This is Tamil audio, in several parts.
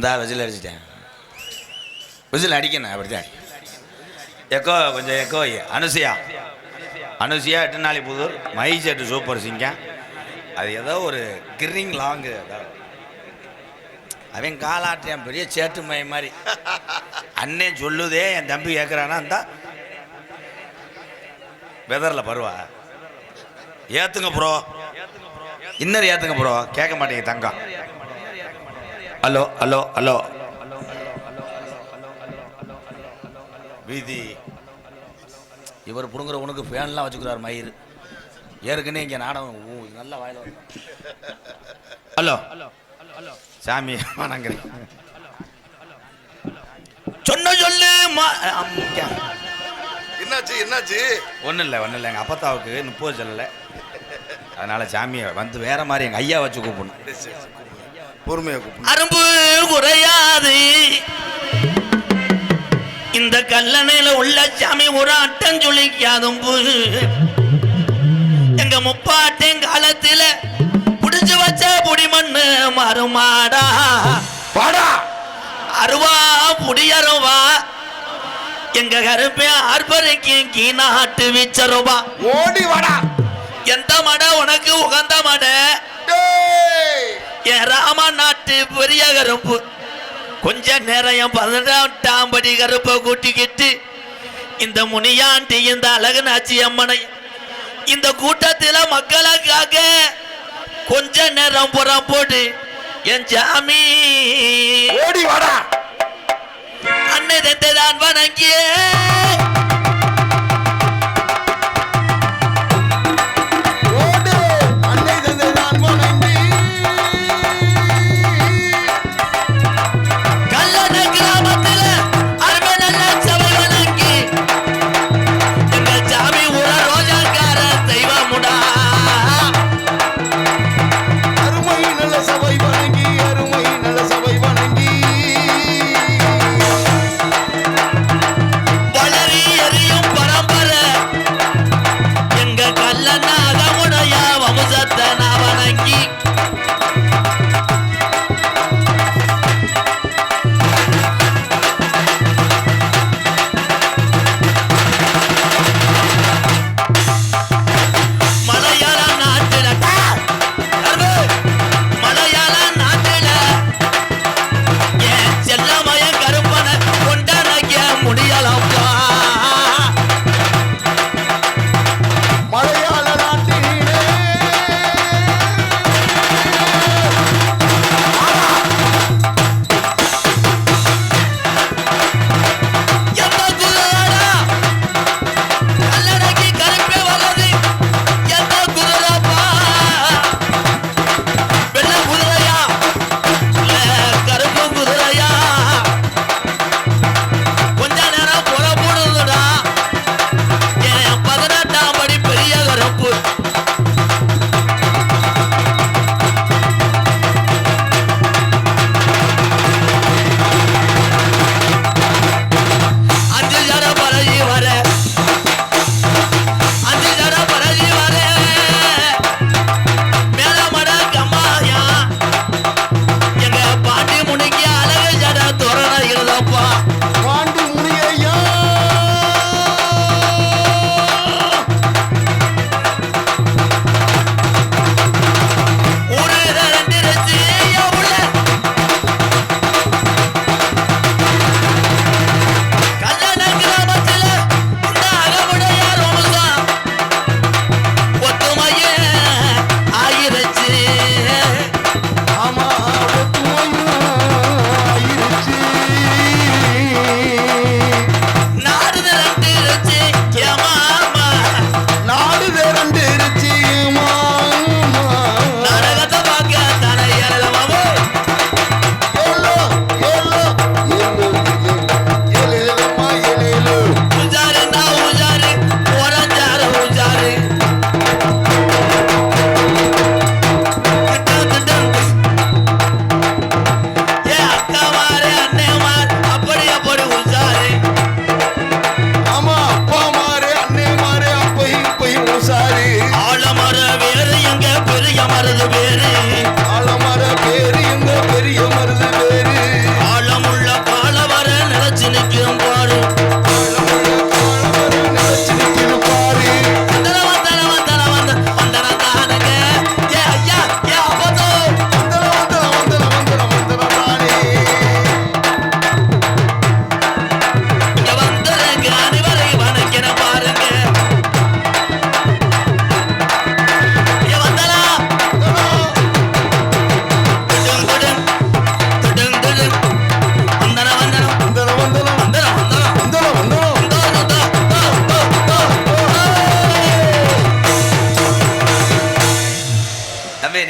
இந்தா விசில் அடிச்சிட்டேன். விசில் அடிக்கணும் அப்படித்தான். எக்கோ கொஞ்சம் எக்கோ. அனுசியா எட்டுநாளிபுதூர் மைசெட்டு சூப்பர் சிங்கம். அது ஏதோ ஒரு கிரிங் லாங்கு. அவன் காலாட்டியான் பெரிய சேட்டு மய மாதிரி. அண்ணே சொல்லுதே என் தம்பி கேட்குறானா அந்த வெதரில் பருவா ஏற்றுங்க ப்ரோ, இன்னர் ஏற்றுங்க ப்ரோ. கேட்க மாட்டேங்க தங்கம். ஹலோ ஹலோ ஹலோ வீதி. இவர் பிடுங்குற உனக்கு ஃபேன்லாம் வச்சுக்கிறார் மயிர். ஏற்கனவே இங்கே நாடகம் நல்லா வாயில. ஹலோ சாமி வணங்குறேன். சொன்ன சொல்லு. என்னாச்சு? ஒன்றும் இல்லை எங்கள் அப்பத்தாவுக்கு 30 சொல்லலை. அதனால சாமியை வந்து வேற மாதிரி எங்கள் ஐயா வச்சு கூப்பிடணும். பொறுமையா கூப்பிடணும். அரும்பு குறையாது இந்த கல்லணையில உள்ள சாமி ஒரு அட்டம் சொல்லிக்காதும்பு. எங்க முப்பாட்டன் காலத்துல புடிச்சு வச்ச புடி மண்ணு மறுமாடா பாடா அருவா புடியருவா. எங்க கருப்பே ஆர்ப்பரிக்கு கீநாட்டு வீச்சருவா. ஓடி வாடா. எந்த மட உனக்கு உகந்த மட? என் ராம நாட்டு பெரிய கருப்பு. கொஞ்ச நேரம் 18ஆம் படி கருப்பை கூட்டிக்கிட்டு இந்த முனியாண்டி இந்த அழகுநாச்சி அம்மனை இந்த கூட்டத்தில் மக்களுக்காக கொஞ்ச நேரம் புறம் போடு என் சாமி. ஓடி வாடா. அன்னை தந்தைதான் வணங்கியே வளரிய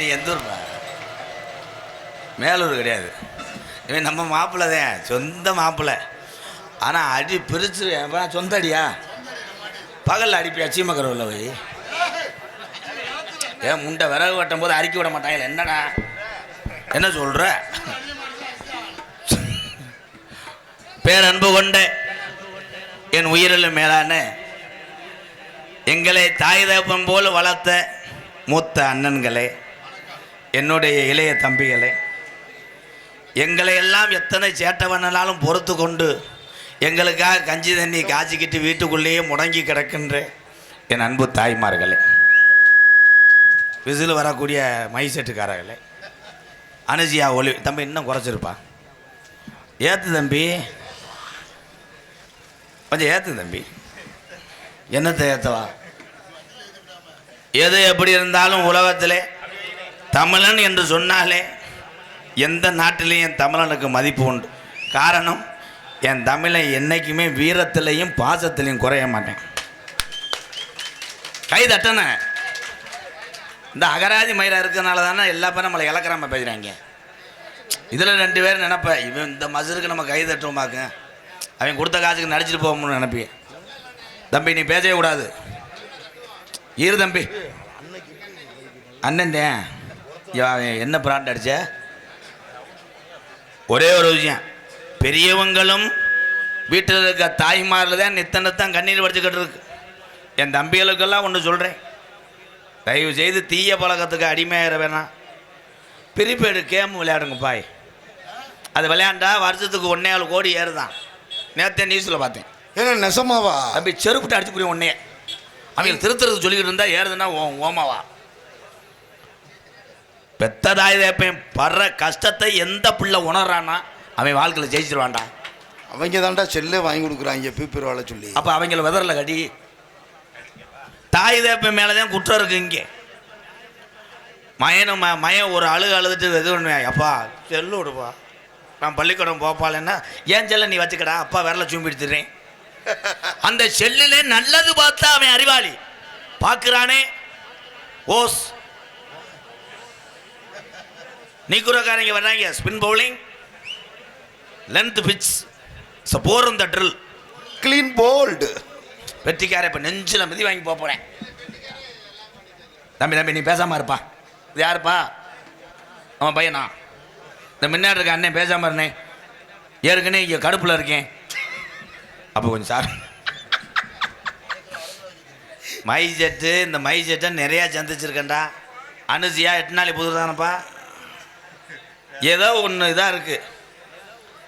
நீ எந்த ஊர்ப்பா? மேலூர் கிடையாது. இவன் நம்ம மாப்பிள்ளை தான், சொந்த மாப்பிள்ளை. ஆனால் அடி பிரிச்சு சொந்த அடியா? பகலில் அடிப்பியா? சீமக்கரவில் போய் ஏன் முண்டை விறகு வெட்டும் போது அரிக்கி விட மாட்டாங்க. என்னடா என்ன சொல்கிற? பேரன்பு கொண்ட என் உயிரிலும் மேலான எங்களை தாய் தகப்பன் போல வளர்த்த மூத்த அண்ணன்களே, என்னுடைய இளைய தம்பிகளே, எங்களை எல்லாம் எத்தனை சேட்டை பண்ணனாலும் பொறுத்து கொண்டு எங்களுக்காக கஞ்சி தண்ணி காய்ச்சிக்கிட்டு வீட்டுக்குள்ளேயே முடங்கி கிடக்கின்ற என் அன்பு தாய்மார்களே, விசில் வரக்கூடிய மை செட்டுக்காரர்களே, அனுஜியா ஒளி தம்பி இன்னும் குறைச்சிருப்பா, ஏற்று தம்பி, கொஞ்சம் ஏற்று தம்பி, என்னத்தை ஏற்றவா? எது எப்படி இருந்தாலும் உலகத்திலே தமிழன் என்று சொன்னாலே எந்த நாட்டிலையும் என் தமிழனுக்கு மதிப்பு உண்டு. காரணம், என் தமிழை என்னைக்குமே வீரத்திலையும் பாசத்திலையும் குறைய மாட்டேன். கை தட்டன இந்த அகராதி மயிரா இருக்கிறதுனால தானே எல்லா பேரும் நம்மளை இலக்கராம பேசுகிறாங்க. இதில் 2 பேர் நினைப்பேன், இவன் இந்த மசருக்கு நம்ம கை தட்டுவோமாக்க, அவன் கொடுத்த காசுக்கு நடிச்சிட்டு போகணும்னு நினைப்பேன். தம்பி நீ பேசவே கூடாது, இரு தம்பி. அண்ணன் என்ன பிராண்ட் அடிச்ச? ஒரே ஒரு விஷயம், பெரியவங்களும் வீட்டில் இருக்க தாய்மாரில் தான் நித்தனத்தான் கண்ணீர் வடிச்சுக்கிட்டு இருக்கு. என் தம்பிகளுக்கெல்லாம் ஒன்று சொல்கிறேன், தயவு செய்து தீய பழக்கத்துக்கு அடிமையாகிற வேணாம். பிரிப்பேடு கேம் விளையாடுங்க பாய். அது விளையாண்டா வருஷத்துக்கு 1.25 கோடி ஏறுதான். நேற்றே நியூஸில் பார்த்தேன். ஏன்னா நெசமாவா? தம்பி செருப்புட்டு அடிச்சு புரியும் ஒன்னே. அவங்க திருத்துறது சொல்லிக்கிட்டு இருந்தா ஏறுதுன்னா ஓமாவா? பெத்ததாய் தேப்பேன் படுற கஷ்டத்தை எந்த பிள்ளை உணர்றான்னா அவன் வாழ்க்கையில் ஜெயிச்சிருவான்டா. அவங்க தான்டா செல்லே வாங்கி கொடுக்குறாங்க பீப்பர் வாழ சொல்லி. அப்போ அவங்கள வெதரில் கட்டி தாய் தேப்பன் மேலே தான் குற்றம் இருக்கு. இங்கே மயன் ஒரு அழுதுட்டு இது பண்ணுவேன், அப்பா செல்லு விடுப்பா, நான் பள்ளிக்கூடம் போப்பாளன்னா ஏன் செல்ல நீ வச்சுக்கடா, அப்பா விரல சூம்பிடுத்துறேன். அந்த செல்லிலே நல்லது பார்த்தா அவன் அறிவாளி பார்க்குறானே. ஓஸ் நீக்குறக்காரங்க வர்றாங்க, ஸ்பின் பவுலிங், லென்த் பிட்ச், போர் இந்த ட்ரில், கிளீன் போல்டு, வெற்றிக்கார. இப்போ நெஞ்சில் மிதி வாங்கி போகிறேன். தம்பி நீ பேசாமல் இருப்பா. இது யாருப்பா? அவன் பையனா? இந்த முன்னாடி இருக்க அண்ணன் பேசாமல் இருந்தேன், ஏற்கனவே இங்கே கடுப்பில் இருக்கேன். அப்போ கொஞ்சம் சார் மை செட்டு, இந்த மை செட்டை நிறையா சந்திச்சிருக்கேன்டா. அனுசியா 8 நாள் புது தானப்பா. ஏதோ ஒன்று இதாக இருக்குது,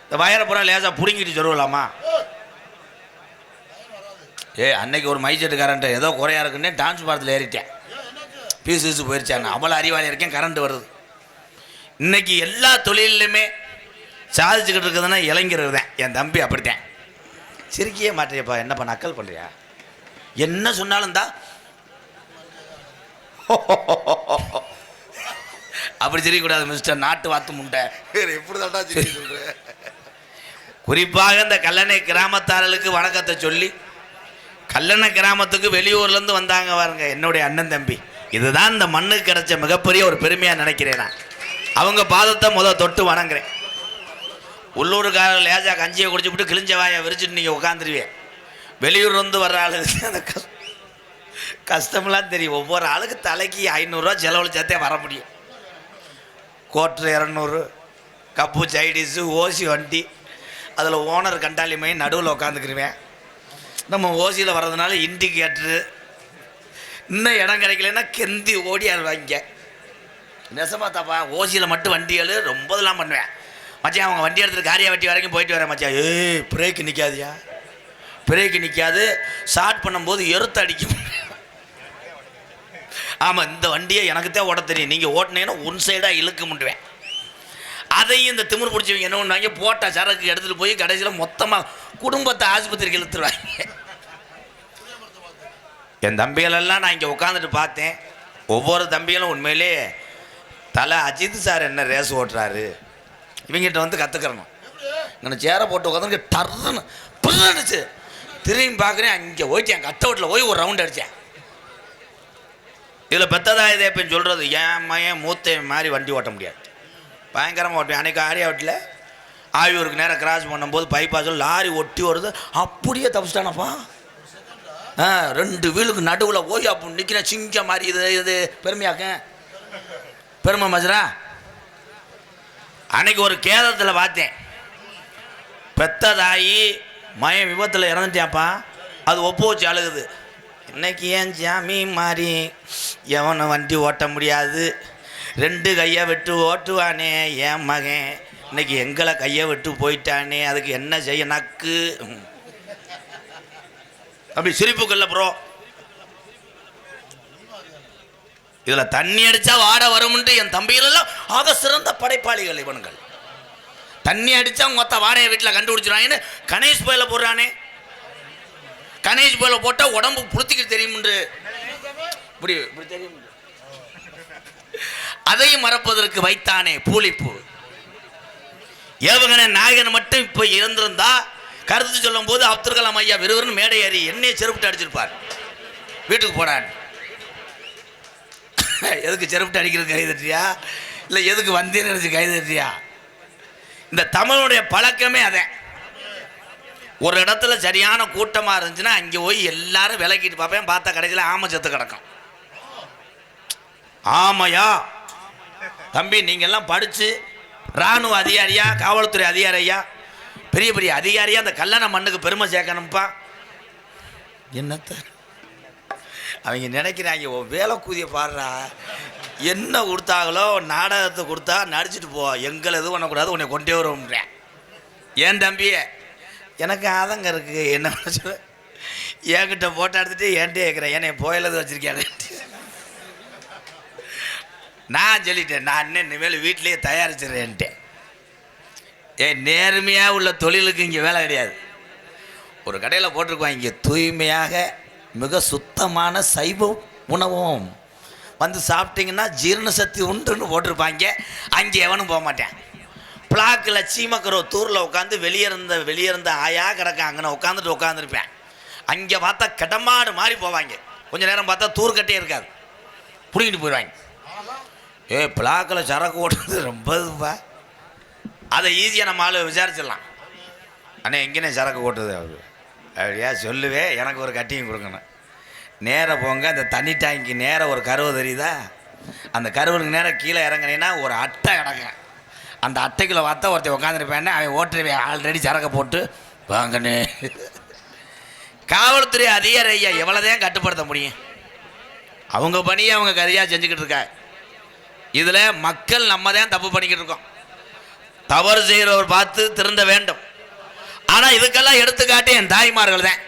இந்த வயரப்புறம் லேசாக பிடுங்கிட்டு சொல்லுவலாமா? அன்னைக்கு ஒரு மை செட்டுக்காரன்ட்ட ஏதோ குறையா இருக்குன்னே டான்ஸ் பாடத்தில் ஏறிட்டேன், பீசு போயிருச்சான். அவ்வளோ அறிவாளி இருக்கேன், கரண்ட் வருது. இன்னைக்கு எல்லா தொழிலையுமே சாதிச்சுக்கிட்டு இருக்குதுன்னா இளைஞர் தான். என் தம்பி அப்படித்தான். சிரிக்கையே மாட்டேப்பா, என்னப்பா நக்கல் பண்ணுறியா? என்ன சொன்னாலும் தான் அப்படி சிரிக்கக்கூடாது மிஸ்டர் நாட்டு வாத்து முண்டை. எப்படி தாண்டா சொல்ற? குறிப்பாக இந்த கல்லணை கிராமத்தாரர்களுக்கு வணக்கத்தை சொல்லி, கல்லணை கிராமத்துக்கு வெளியூர்லேருந்து வந்தாங்க பாருங்க என்னுடைய அண்ணன் தம்பி. இதுதான் இந்த மண்ணுக்கு கிடைச்ச மிகப்பெரிய ஒரு பெருமையாக நினைக்கிறேன். நான் அவங்க பாதத்தை தொட்டு வணங்குறேன். உள்ளூருக்காரர்கள் லேஜா கஞ்சியை குடிச்சுவிட்டு கிழிஞ்ச வாயை விரிச்சுட்டு நீங்கள் உட்காந்துருவேன். வெளியூர் வந்து வர்ற ஆளுக்கு அந்த கஷ்டமெல்லாம் தெரியும். ஒவ்வொரு ஆளுக்கு தலைக்கு 500 ரூபா செலவழிச்சாத்தே வர முடியும். கோட்ரு 200, கப்பு சைடிஸு, ஓசி வண்டி, அதில் ஓனர் கண்டாலி மையம் நடுவில் உட்காந்துக்கிருவேன். நம்ம ஓசியில் வர்றதுனால இண்டிகேட்ரு, இன்னும் இடம் கிடைக்கலன்னா கெந்தி ஓடியாருவாங்க. நெசமா தாப்பா, ஓசியில் மட்டும் வண்டிகள் ரொம்ப இதெல்லாம் பண்ணுவேன். மச்சான் அவங்க வண்டி எடுத்துகிட்டு காரியா வட்டி வரைக்கும் போயிட்டு வரேன் மச்சான். பிரேக்கு நிற்காதியா? பிரேக்கு நிற்காது. ஸ்டார்ட் பண்ணும்போது எருத்து அடிக்கும். ஆமாம், இந்த வண்டியை எனக்கு தான் ஓட்ட தெரியும், நீங்கள் ஓட்டினீங்கன்னா ஒன் சைடாக இழுக்க முடிவேன். அதையும் இந்த திமிர் பிடிச்சவங்க என்ன பண்ணுவாங்க, போட்ட சரக்கு எடுத்துகிட்டு போய் கடைசியில் மொத்தமாக குடும்பத்தை ஆஸ்பத்திரிக்கு இழுத்துருவாங்க. என் தம்பிகளெல்லாம் நான் இங்கே உட்காந்துட்டு பார்த்தேன். ஒவ்வொரு தம்பிகளும் உண்மையிலே தலை அஜித் சார் என்ன ரேஸ் ஓட்டுறாரு, இவங்கிட்ட வந்து கற்றுக்கிறணும். இங்கே சேரை போட்டு உட்காந்து டர்ன்னு பிறந்துச்சு. திரும்பி பார்க்குறேன், அங்கே ஓய்ச்சேன், கத்த வீட்டில் போய் ஒரு ரவுண்ட் அடித்தேன். இதில் பெத்ததாயுதே இப்போ சொல்கிறது என் மயன் மூத்த மாதிரி வண்டி ஓட்ட முடியாது, பயங்கரமாக ஓட்டுவேன். அன்றைக்கி ஆரியா வீட்டில் ஆயூருக்கு நேரம் கிராஸ் பண்ணும்போது பைபாஸில் லாரி ஒட்டி வருது, அப்படியே தப்பிச்சிட்டானப்பா. 2 வீலுக்கு நடுவில் ஓய் அப்போ நிற்கிற சிங்க மாதிரி. இது பெருமையாக்க பெருமை மஜரா. அன்னைக்கு ஒரு கேதத்தில் பார்த்தேன், பெத்ததாயி மயம் விபத்தில் இறந்துட்டான்ப்பா, அது ஒப்பு வச்சு அழுகுது. இன்னைக்கு ஏன் ஜாமி மாறி எவனை வண்டி ஓட்ட முடியாது, 2 கையை விட்டு ஓட்டுவானே என் மகன், இன்னைக்கு எங்களை கையை விட்டு போயிட்டானே, அதுக்கு என்ன செய்ய நக்கு. அப்படி சிரிப்புக்கல்ல ப்ரோ. இதில் தண்ணி அடித்தா வாட வரும்ன்ட்டு என் தம்பிகளெல்லாம் ஆக சிறந்த படைப்பாளிகள் இவனுங்கள். தண்ணி அடித்தா மொத்த வாடையை வீட்டில் கண்டுபிடிச்சிடுவாங்கன்னு கணேஷ் போயில போடுறானே. கணேஷ் போயில போட்டால் உடம்பு புளுத்திக்கிட்டு தெரியும்ன்று இப்படி இப்படி தெரியும். அதையும் மறப்பதற்கு வைத்தானே பூலிப்பு. ஏவுகணை நாயகன் மட்டும் இப்போ இருந்திருந்தா கருத்து சொல்லும் போது அப்துல் கலாம் ஐயா விறுவிறுன்னு மேடை ஏறி என்னையை செருப்பிட்டு அடிச்சிருப்பார். வீட்டுக்கு போனான். எதுக்கு செருப்பிட்டு அடிக்கிறது கைதட்டியா, இல்லை எதுக்கு வந்தேன்னு நினைச்சு கைதட்டியா? இந்த தமிழுடைய பழக்கமே அதே. ஒரு இடத்துல சரியான கூட்டமாக இருந்துச்சுன்னா அங்கே போய் எல்லாரும் விலக்கிட்டு பார்ப்பேன். பார்த்தா கடைசியில் ஆமை செத்து கிடக்கும். ஆமையா தம்பி, நீங்கள்லாம் படித்து இராணுவ அதிகாரியா, காவல்துறை அதிகாரியா, பெரிய பெரிய அதிகாரியா அந்த கல்யாண மண்ணுக்கு பெருமை சேர்க்கணும்ப்பா. என்னத்த அவங்க நினைக்கிறாங்க, ஓ வேலை கூதிய பாடுறா, என்ன கொடுத்தாங்களோ நாடகத்தை கொடுத்தா நடிச்சுட்டு போ, எங்களை எதுவும் பண்ணக்கூடாது, உன்னை கொண்டே வருவோம்ன்றேன். ஏன் தம்பியே எனக்கு ஆதங்க இருக்குது, என்ன சொல்ல என்கிட்ட போட்டோ எடுத்துட்டு ஏன்ட்டே கேட்குறேன், என்னை போயிலது வச்சுருக்கேன். நான் சொல்லிட்டேன், நான் இன்னும் இனிமேல் வீட்டிலேயே தயாரிச்சிடுறேன்ட்டேன். நேர்மையாக உள்ள தொழிலுக்கு இங்கே வேலை கிடையாது. ஒரு கடையில் போட்டிருக்குவாங்க, இங்கே தூய்மையாக மிக சுத்தமான சைவ உணவும் வந்து சாப்பிட்டீங்கன்னா ஜீரண சக்தி உண்டுன்னு போட்டிருப்பாங்க. அங்கே எவனும் போக மாட்டேன். பிளாக்கில் சீமக்கரோ தூரில் உட்காந்து வெளியே இருந்த ஆயா கிடக்காங்கன்னு உட்காந்துருப்பேன். அங்கே பார்த்தா கடமாடு மாதிரி போவாங்க. கொஞ்சம் நேரம் பார்த்தா தூர்கட்டே இருக்காது, பிடிக்கிட்டு போயிடுவாங்க. பிளாக்கில் சரக்கு ஓட்டுறது ரொம்ப இதுப்பா. அதை ஈஸியாக நம்ம ஆளு விசாரிச்சிடலாம். அண்ணே எங்கேனே சரக்கு ஓட்டுறது அவர் அப்படியா சொல்லுவேன், எனக்கு ஒரு கட்டியும் கொடுக்கணும். நேராக போங்க, அந்த தண்ணி டேங்க்கு நேராக ஒரு கருவை தெரியுதா, அந்த கருவுக்கு நேராக கீழே இறங்கினீங்கன்னா ஒரு அட்டை கிடக்கும். அந்த அட்டைக்குள்ளே பார்த்தா ஒருத்தர் உட்காந்துருப்பேன்னு அவன் ஓட்டுருவேன். ஆல்ரெடி சரக்கை போட்டு வாங்கண்ணே. காவல்துறை அதிகாரி ஐயா எவ்வளோதான் கட்டுப்படுத்த முடியும்? அவங்க பணியை அவங்க கரியாக செஞ்சுக்கிட்டு இருக்காங்க. இதில் மக்கள் நம்ம தான் தப்பு பண்ணிக்கிட்டு இருக்கோம். தவறு செய்கிறவர் பார்த்து திருந்த வேண்டும். ஆனால் இதுக்கெல்லாம் எடுத்துக்காட்டி என் தாய்மார்கள் தான்.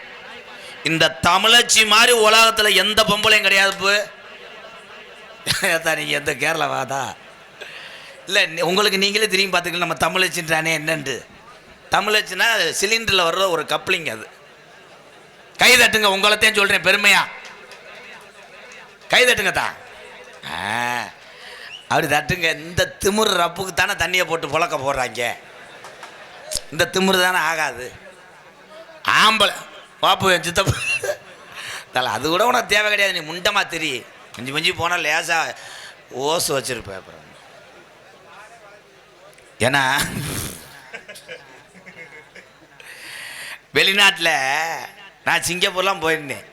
இந்த தமிழச்சி மாதிரி உலகத்தில் எந்த பொம்பளையும் கிடையாது. நீங்கள் எந்த கேரளாவாதா இல்லை, உங்களுக்கு நீங்களே திரும்பி பார்த்துக்கலாம். நம்ம தமிழச்சின்றானே என்னண்டு. தமிழச்சின்னா சிலிண்டரில் வர்ற ஒரு கப்ளிங். அது கை தட்டுங்க, உங்களைத்தான் சொல்கிறேன் பெருமையா, கை தட்டுங்க தான். அப்படி தட்டுங்க. இந்த திமிரு ரப்புக்கு தானே தண்ணியை போட்டு புழக்க போடுறாங்க. இந்த திமிரு தானே ஆகாது. ஆம்பளை பாப்பு சித்தப்பு தலை அது கூட உனக்கு தேவை கிடையாது. நீ முண்டமா தெரி மிஞ்சி மிஞ்சி போனால் லேசாக ஓசு வச்சுருப்பேன். அப்புறம் ஏன்னா வெளிநாட்டில் நான் சிங்கப்பூர்லாம் போயிருந்தேன்.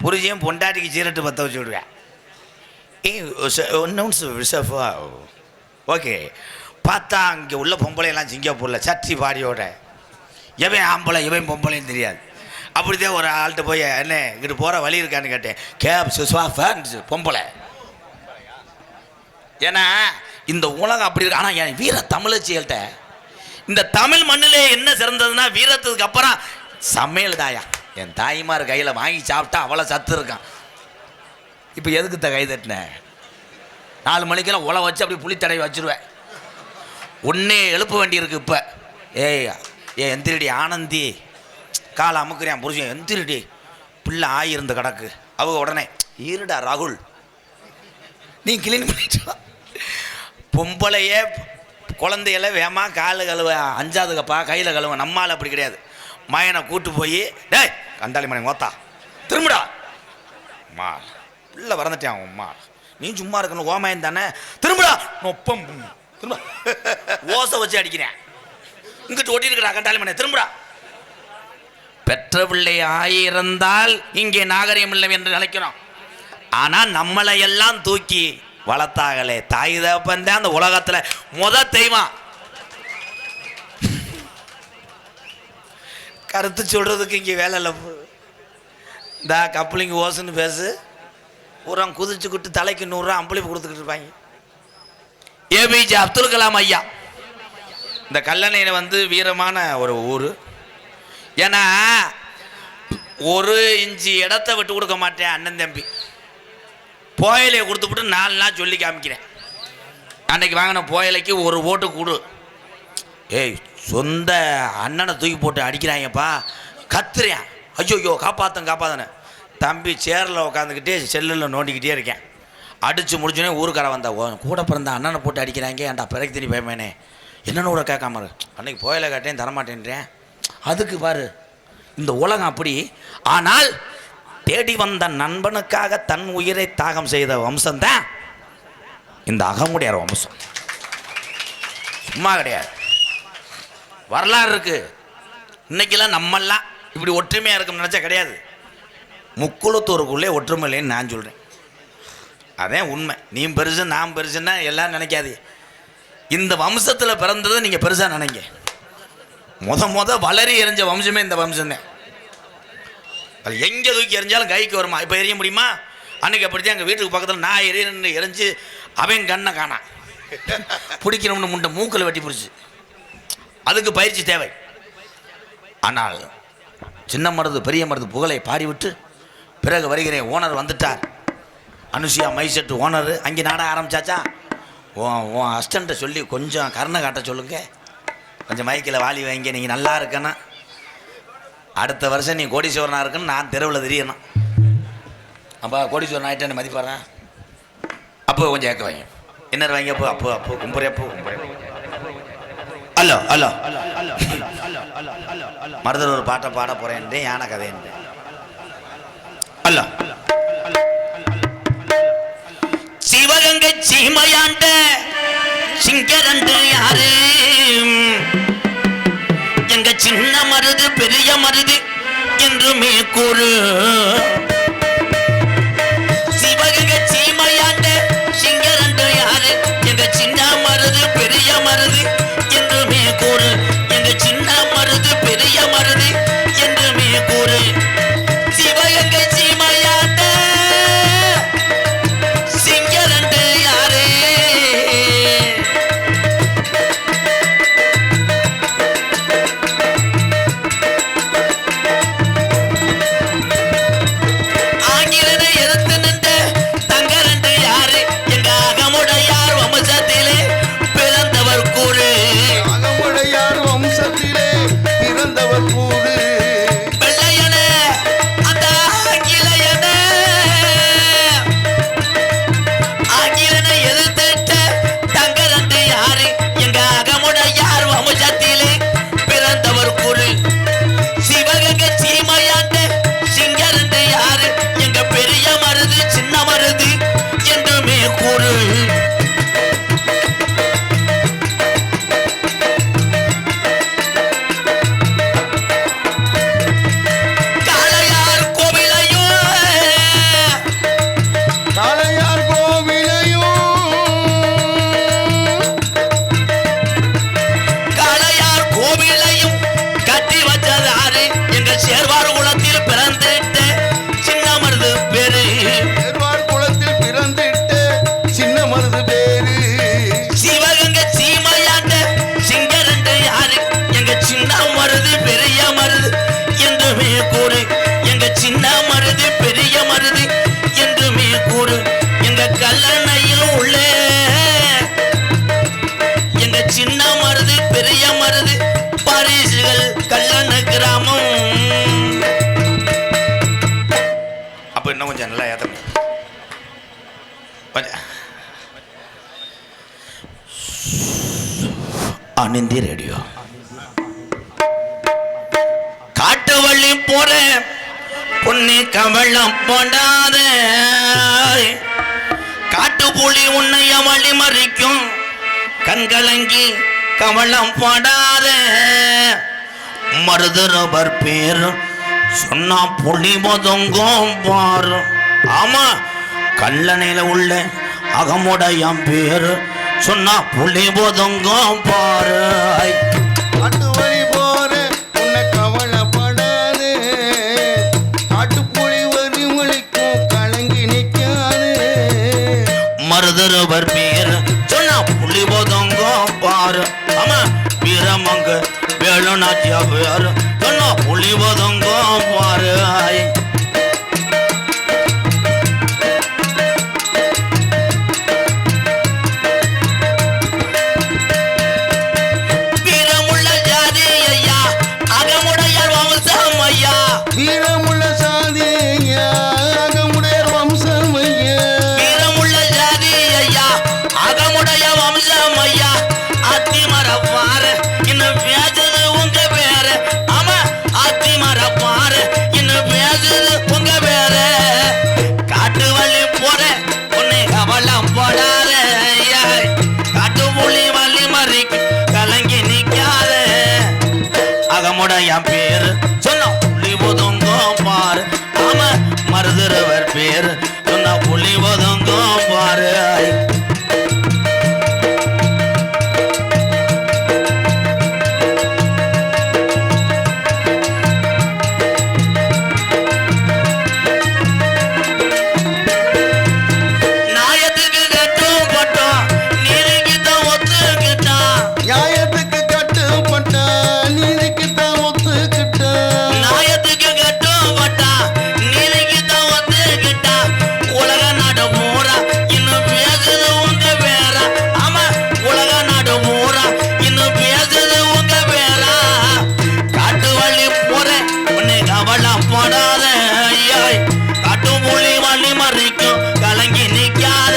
புரிஞ்சியும் பொண்டாட்டிக்கு சீரட்டு பற்ற வச்சு விடுவேன். ஓகே, பார்த்தா அங்கே உள்ள பொம்பளையெல்லாம் சிங்கப்பூரில் சட்டி பாடியோட எவன் ஆம்பளை எவன் பொம்பளைன்னு தெரியாது. அப்படித்தான் ஒரு ஆள்கிட்ட போய் என்ன இங்கிட்டு போகிற வழி இருக்கான்னு கேட்டேன். கேப் சுஸ்வாஃபன் பொம்பளை. ஏன்னா இந்த உலகம் அப்படி இருக்கு. ஆனால் என் வீர தமிழச்சிகள்கிட்ட இந்த தமிழ் மண்ணிலே என்ன சிறந்ததுன்னா வீரத்துக்கு அப்புறம் சமையல் தாயா. என் தாய்மார் கையில் வாங்கி சாப்பிட்டா அவ்வளோ சத்து இருக்கான். இப்போ எதுக்கு கை தட்டினேன்? 4 மணிக்கெல்லாம் உலை வச்சு அப்படி புளி தடவை வச்சுருவேன். ஒன்றே எழுப்ப வேண்டியிருக்கு. இப்போ எந்திரிடி ஆனந்தி, காலை அமுக்குறேன் புருஷன், எந்திரிடி பிள்ளை ஆயிருந்த கிடக்கு. அவங்க உடனே ஈருடா ராகுல் நீ கிளீன் பண்ணிட்டு. பொம்பளையே குழந்தையில வேமா காலு கழுவ 5வது கப்பா கையில் கழுவ. நம்மால் அப்படி கிடையாது. மயனை கூட்டு போய் டேய் கண்டாளி மணி மொத்தா திரும்பிடா அம்மா பிள்ளை வரந்துட்டேன். அம்மா நீ சும்மா இருக்கணும் ஓமயம் தானே திரும்படா நொப்பம் திரும்ப ஓசை வச்சு அடிக்கிறேன் இங்கிட்டு ஒட்டி இருக்கிறா கண்டாலும் பண்ண திரும்படா பெற்ற பிள்ளை ஆயிருந்தால் இங்கே நாகரிகம் இல்லை என்று நினைக்கிறோம் ஆனா நம்மளை எல்லாம் தூக்கி வளர்த்தாங்களே தாய் தகப்பன் தான் அந்த உலகத்துல தெய்வம் கருத்து சொல்றதுக்கு இங்கே வேலை இல்லை இந்த கப்ளிங் ஓசுன்னு பேசு பூரா குதிச்சுக்கிட்டு தலைக்கு 100 ரூபா அம்பளிப்பு கொடுத்துக்கிட்டு இருப்பாங்க ஏபிஜே அப்துல் கலாம் ஐயா இந்த கல்லணையில் வந்து வீரமான ஒரு ஊர் ஏன்னா 1 இன்ச்சு இடத்த விட்டு கொடுக்க மாட்டேன் அண்ணன் தம்பி புயலையை கொடுத்துவிட்டு 4 நாள் சொல்லி காமிக்கிறேன் அன்னைக்கு வாங்கின புயலைக்கு 1 ஓட்டு கொடு ஏய் சொந்த அண்ணனை தூக்கி போட்டு அடிக்கிறாங்கப்பா கத்துறேன் ஐயோ காப்பாத்தன தம்பி சேரில் உட்காந்துக்கிட்டே செல்லில் நோண்டிக்கிட்டே இருக்கேன் அடித்து முடிச்சோடனே ஊருக்கார வந்தா கூட பிறந்த அண்ணனை போட்டு அடிக்கிறாங்க ஏன்டா பிறகு தண்ணி பயமேனே என்னென்னு கூட கேட்காம அன்னைக்கு புயலை காட்டேன் தரமாட்டேன்றேன் அதுக்கு பாரு இந்த உலகம் அப்படி ஆனால் தேடி வந்த நண்பனுக்காக தன் உயிரை தாகம் செய்த வம்சம்தான் இந்த அகமுடையார் வம்சம் சும்மா கிடையாது வரலாறு இருக்கு இன்னைக்கெல்லாம் நம்மெல்லாம் இப்படி ஒற்றுமையா இருக்கும்னு நினைச்சா கிடையாது முக்குளத்தூருக்குள்ளே ஒற்றுமை இல்லைன்னு நான் சொல்றேன் அதான் உண்மை நீ பெருசு நான் பெருசுன்னா எல்லாம் நினைக்காது இந்த வம்சத்தில் பிறந்ததை நீங்க பெருசா நினைங்க முத வளரி எரிஞ்ச வம்சமே இந்த வம்சம் தான் அது எங்கே தூக்கி எரிஞ்சாலும் கைக்கு வருமா இப்போ எரிய முடியுமா அன்னைக்கு அப்படித்தான் எங்கள் வீட்டுக்கு பக்கத்தில் நான் எரிஞ்சு அவன் கண்ணை காணான் பிடிக்கணும்னு முண்டை மூக்கில் வெட்டி பிடிச்சி அதுக்கு பயிற்சி தேவை ஆனால் சின்ன மருது பெரிய மருது புகழை பாடிவிட்டு பிறகு வருகிறேன் ஓனர் வந்துட்டார் அனுஷியா மைசெட்டு ஓனர் அங்கே நாட ஆரம்பிச்சாச்சா உன் அஸ்டண்ட்டை சொல்லி கொஞ்சம் கருணை காட்ட சொல்லுங்க கொஞ்சம் மைக்கில் வாலி வைங்க நீங்கள் நல்லா இருக்கேன்னா அடுத்த வருஷம் நீ கோடீஸ்வரனாக இருக்குன்னு நான் தெருவில் தெரியணும் அப்போ கோடீஸ்வரன் ஆகிட்டேன்னு மதிப்பாடுறேன் அப்போ கொஞ்சம் ஏற்க வைங்க என்ன வாங்கி அப்போ கும்புறப்போ அல்லோ அல்லோ மருதர் ஒரு பாட்டை பாட போகிறேன் யானை கதைன்னு அல்லோ சிவகங்கை சீமையாண்ட சிங்கரண்டு யாரு எங்க சின்ன மருது பெரிய மருது என்றுமே கூறு சிவகங்கை சீமையாண்ட சிங்கரண்டு யாரு எங்க சின்ன மருது பெரிய மருது என்றுமே கூறு எங்க சின்ன மருது பெரிய மருது என்றுமே கூறு சிவகங்கை சீமையாண்ட சிங்கரண்டு யாரு ஆங்கிலனை எதிர்த்து நின்ற தங்கரண்டு யாரு எங்க அகமுடையார் வம்சத்திலே பிறந்தவர் கூறு அகமுடையார் வம்சத்திலே பிறந்தவர் கூறு வெள்ளையன அந்த ஆங்கிலனை எதிர்த்திட்ட தங்கரண்டு யாரு எங்க அகமுடையார் வம்சத்திலே பிறந்தவர் கூறு சிவகங்கை சீமையாண்ட சிங்கரண்டு யாரு எங்க பெரிய மருது சின்ன மருது என்றுமே கூறு காளையார் கோவிலையும் காளையார் கோவிலையும் காளையார் கோவிலையும் கட்டி வச்சதாரு எங்க சேர்வார் குளத்தில் பிறந்திட்ட சின்ன மருது பேரு சேர்வார் குளத்தில் பிறந்திட்ட சின்ன மருது பேரு சிவகங்கை சீமையாண்ட சிங்கரண்டு யாரு எங்க சின்ன மருது பெரிய மருது என்றுமே கூறு எங்க சின்ன மருது பெரிய மருது என்றுமே கூறு எங்க கல்லணையில் உள்ள எங்க சின்ன மருது பெரிய மருது பரிசுகள் கல்லண கிராமம் அப்ப இன்னும் கொஞ்சம் நல்லா ஏத்தணும் கொஞ்சம் ஆனந்தி ரேடியோ காட்டு வள்ளி போற பொண்ணு கவளம் போடாத காட்டு வழி மறிக்கும் கண்கலங்கி கவலம் படாத மருதரவர் பேர் சொன்னா புலி மொதங்கும் பாரு. ஆமா, கல்லணையில உள்ள அகமுடையம் பேரு சொன்னா புலி மொதங்கும் பாரு. காட்டு வழி போற உன்னை கவலைப்படாது, காட்டுப்புலி வரி ஒழிக்கும் கலங்கி நிற்காது. மருதரவர் பேர் சொன்னா புலி மொதங்கும் பாரு. ஆமா, வீரமங்க வேலுநாச்சியா பேரு சொன்னா புலி மொதங்கும் பாரு. வீரமுள்ள சாதி ஐயா, அகமுடையர் வம்சம் ஐயா. வீரமுள்ள ஜாதி ஐயா, அகமுடைய வம்சம் ஐயா. அத்திமரப்பார இன்னும் பேசுது உங்க பேரு. ஆமா, அத்திமரப்பார இன்னும் பேசுது உங்க பேரு. காட்டு வழி போற உன்னை கவலம் போடாத ஐயா. காட்டு புலி வழி மறி கலங்கி நிக்காத. அகமுடைய பேரு சொன்ன புலி ஒதுங்கும் பாரு. ஆமா, மருதரவர் பேரு சொன்ன புலி ஒதுங்கும் பாரு. நாயத்துக்கு கட்டும் பட்டோம் நீதிக்கு தான் ஒத்துக்கிட்டான். நியாயத்துக்கு கட்டுப்பட்டா நீதிக்கு தான் ஒத்துக்கிட்டா. நாயத்துக்கு கட்டும் பட்டான் நீதிக்கு தான் ஒத்துக்கிட்டான். உலக நாடு பூரா இன்னும் பேசுது உங்க பேரா. ஆமா, உலக நாடு பூரா இன்னும் பேசுது உங்க பேரா. காட்டு வழி போற உன்னை கவலம் போடாத ஐயா. காட்டு புலி வழி மறிக்கும் கலங்கி நிக்காத.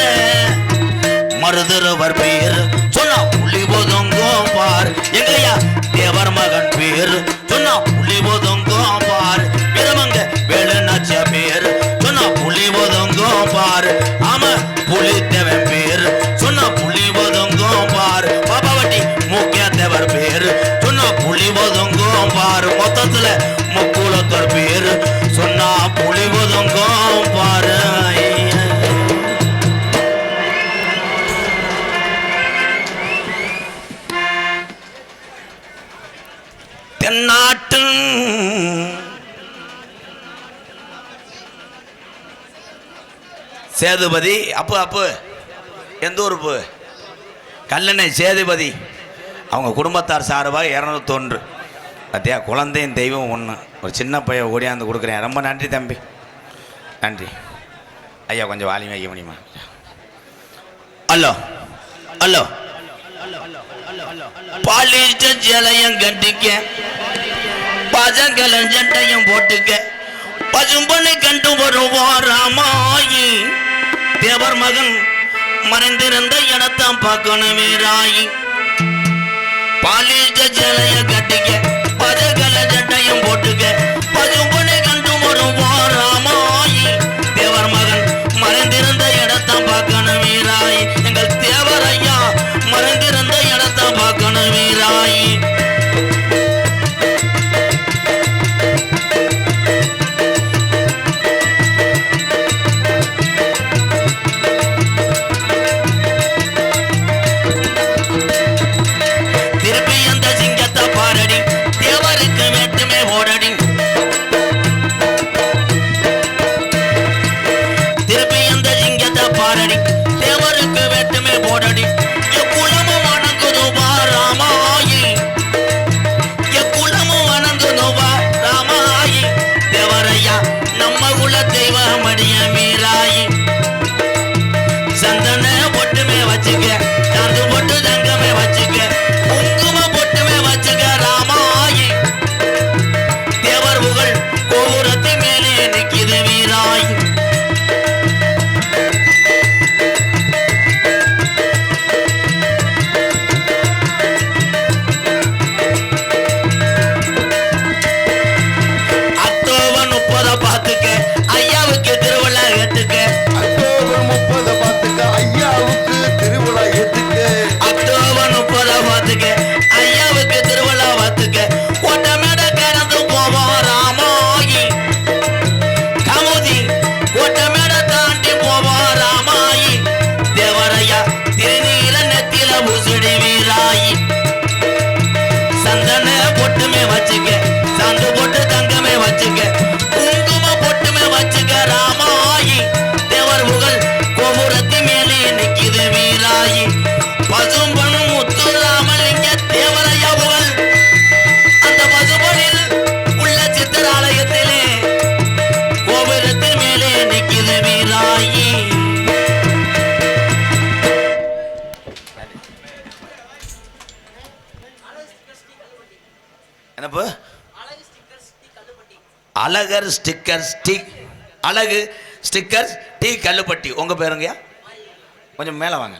மருதரவர் பேரு சொன்னா புலி ஒதுங்கும் பார். எங்கய்யா தேவர் மகன் பேரு சொன்னா புலி ஒதுங்கும் பார். வீரமங்க வேலுநாச்சியா பேரு சொன்னா புலி ஒதுங்கும் பார். ஆமா, புலி தேவன் பேரு சொன்னா புலி ஒதுங்கும் பார். பாபாவட்டி முக்கிய தேவர் பேரு சொன்னா புலி ஒதுங்கும் பார். மொத்தத்துல முக்குலத்தோர் பேரு சொன்னா புலி ஒதுங்கும் பாரு. தென்னாட்டு சேதுபதி அப்பு அப்பு எந்த ஊருப்பு கல்லணை சேதுபதி அவங்க குடும்பத்தார் சார்பாக 201. பார்த்தியா, குழந்தையின் தெய்வம் ஒன்று. ஒரு சின்ன பையன் ஓடியாந்து கொடுக்குறேன். ரொம்ப நன்றி தம்பி, நன்றி ஐயா. கொஞ்சம் வாலிமை வைக்க முடியுமா? ஹலோ ஹலோ, பாலிச்ச ஜலையம் கட்டிக்க, பஜங்கல ஜட்டையும் போட்டுக்க, பசும்பொண்ணை கண்டு வருவார் ராமாயி. தேவர் மகன் மறைந்திருந்த இடத்தான் பார்க்கணும் வீராயி. பாலிச்ச ஜலைய கட்டிக்க, பஜங்கல ஜட்டையும் போட்டுக்க, பசும்பொண்ணை கண்டு வருவார் ராமாயி. தேவர் மகன் மறைந்திருந்த இடத்தான் பார்க்கணும் வீராயி. எங்கள் தேவர் ஐயா மறைந்திருந்த இடத்தான் பார்க்கணும் வீராயி. திருப்பி அந்த சிங்கத்தை பாரடி, தேவருக்கு மேட்டுமே ஓடடி. திருப்பி அந்த சிங்கத்தை பாரடி, தேவருக்கு வேட்டுமே போடடி. எக்குலமும் வணங்குதுவா ராமாயி, எக்குலமும் வணங்குதுவா ராமாயி. தேவரையா நம்ம குல தெய்வம் அடிய மீராயி. சந்தன பொட்டுமே வச்சுக்க, சாந்து பொட்டு தங்கமே வச்சுக்க, குங்கும பொட்டுமே வச்சுக்க ராமாயி. தேவர் புகழ் கோபுரத்து மேலே நிற்கிது வீராயி. அழகர் ஸ்டிக்கர் அழகு ஸ்டிக்கர்ஸ் டீ கல்லுப்பட்டி. உங்கள் பேருங்கய்யா? கொஞ்சம் மேலே வாங்க.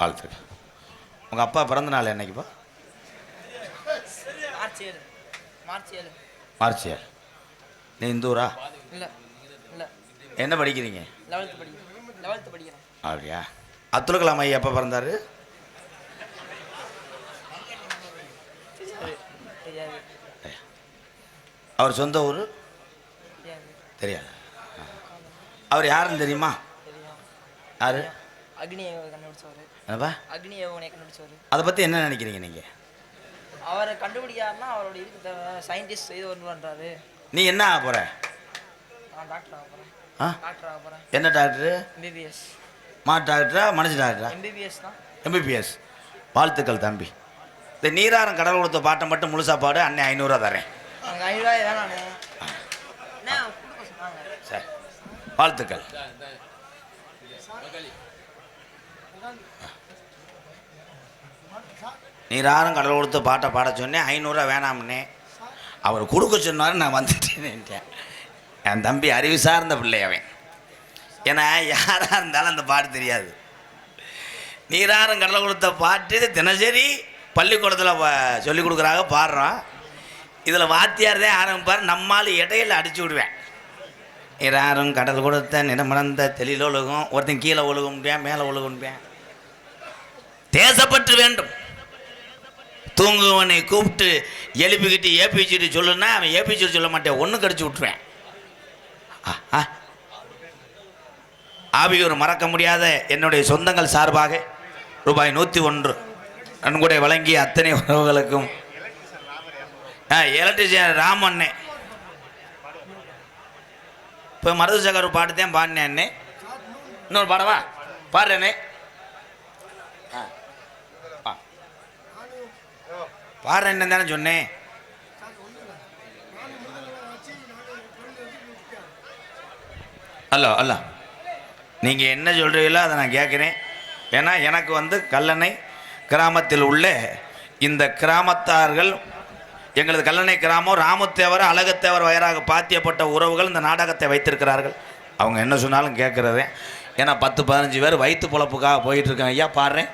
வாழ்த்துக்கள். உங்கள் அப்பா பிறந்த நாள் என்னைக்குப்பா? மார்ச் 7. நீ இந்தூரா? என்ன படிக்கிறீங்க? 11th படிக்கிறேன். அப்படியா? அப்துல் கலாம் ஐயா எப்போ பிறந்தாரு? அவர் சொந்த ஊர் தெரியாது. அவர் யாருன்னு தெரியுமா? யாரு? அக்னி ஏவுகணை கண்டுபிடிச்சவர். என்னப்பா? அக்னி ஏவுகணை கண்டுபிடிச்சவர். அதை பற்றி என்ன நினைக்கிறீங்க நீங்கள்? அவரை கண்டுபிடிக்காருன்னா அவரோட இதுக்கு தேவை சயின்டிஸ்ட் இது ஒன்று பண்ணுறாரு. நீ என்ன ஆக போகிற? நான் டாக்டர் ஆக போகிறேன். டாக்டர் ஆக போகிறேன். என்ன டாக்டரு? MBBS. டாக்டரா மனுஷ டாக்டரா? MBBS தான். MBBS. வாழ்த்துக்கள் தம்பி. இந்த நீராரம் கடல் கொடுத்த பாட்டை மட்டும் முழுசா பாடு. அண்ணே 500 தரேன். 500 வேணாண்ணே. சரி, வாழ்த்துக்கள். நீராரம் கடல் கொடுத்த பாட்டை பாட சொன்னேன். 500 வேணாம்னே. அவர் கொடுக்க சொன்னார், நான் வந்துட்டேன். என் தம்பி அறிவு சார்ந்த பிள்ளை அவன். ஏன்னா யாராக இருந்தாலும் அந்த பாட்டு தெரியாது. நீராரம் கடலை கொடுத்த பாட்டு தினசரி பள்ளிக்கூடத்தில் சொல்லிக் கொடுக்குறாங்க, பாடுறான். இதில் வாத்தியார் தான் ஆரம்பிப்பார். நம்மால் இடையில அடிச்சு விடுவேன். நீராரும் கடல் கொடுத்த நிறமடந்த தெளில ஒழுகும். ஒருத்தன் கீழே ஒழுகும்பேன், மேலே ஒழுகும்பேன். தேசப்பற்று வேண்டும். தூங்குவனை கூப்பிட்டு எழுப்பிக்கிட்டு ஏபிச்சிட்டு சொல்லுன்னா அவன் ஏபிச்சிட்டு சொல்ல மாட்டேன், ஒன்று கடிச்சு விட்டுருவேன். ஆவியூர் மறக்க முடியாத என்னுடைய சொந்தங்கள் சார்பாக ரூபாய் 101 நன்கொடை வழங்கிய அத்தனை உறவுகளுக்கும் எலக்ட்ரிஷியன் ராமண்ணே. இப்போ மருது சகர் பாட்டு தான் பாடினேன்னே. இன்னொரு பாடவா? பாடுறேனே. பாடுறேன்னு தானே சொன்னேன். அல்ல நீங்கள் என்ன சொல்கிறீங்களோ அதை நான் கேட்குறேன். ஏன்னா எனக்கு கல்லணை கிராமத்தில் உள்ள இந்த கிராமத்தார்கள், எங்களது கல்லணை கிராமம் ராமத்தேவர் அழகத்தேவர் வயராக பாத்தியப்பட்ட உறவுகள் இந்த நாடகத்தை வைத்திருக்கிறார்கள். அவங்க என்ன சொன்னாலும் கேட்குறதே. ஏன்னா 10-15 பேர் வயிற்று பொழப்புக்காக போயிட்டுருக்காங்க. ஐயா பாடுறேன்.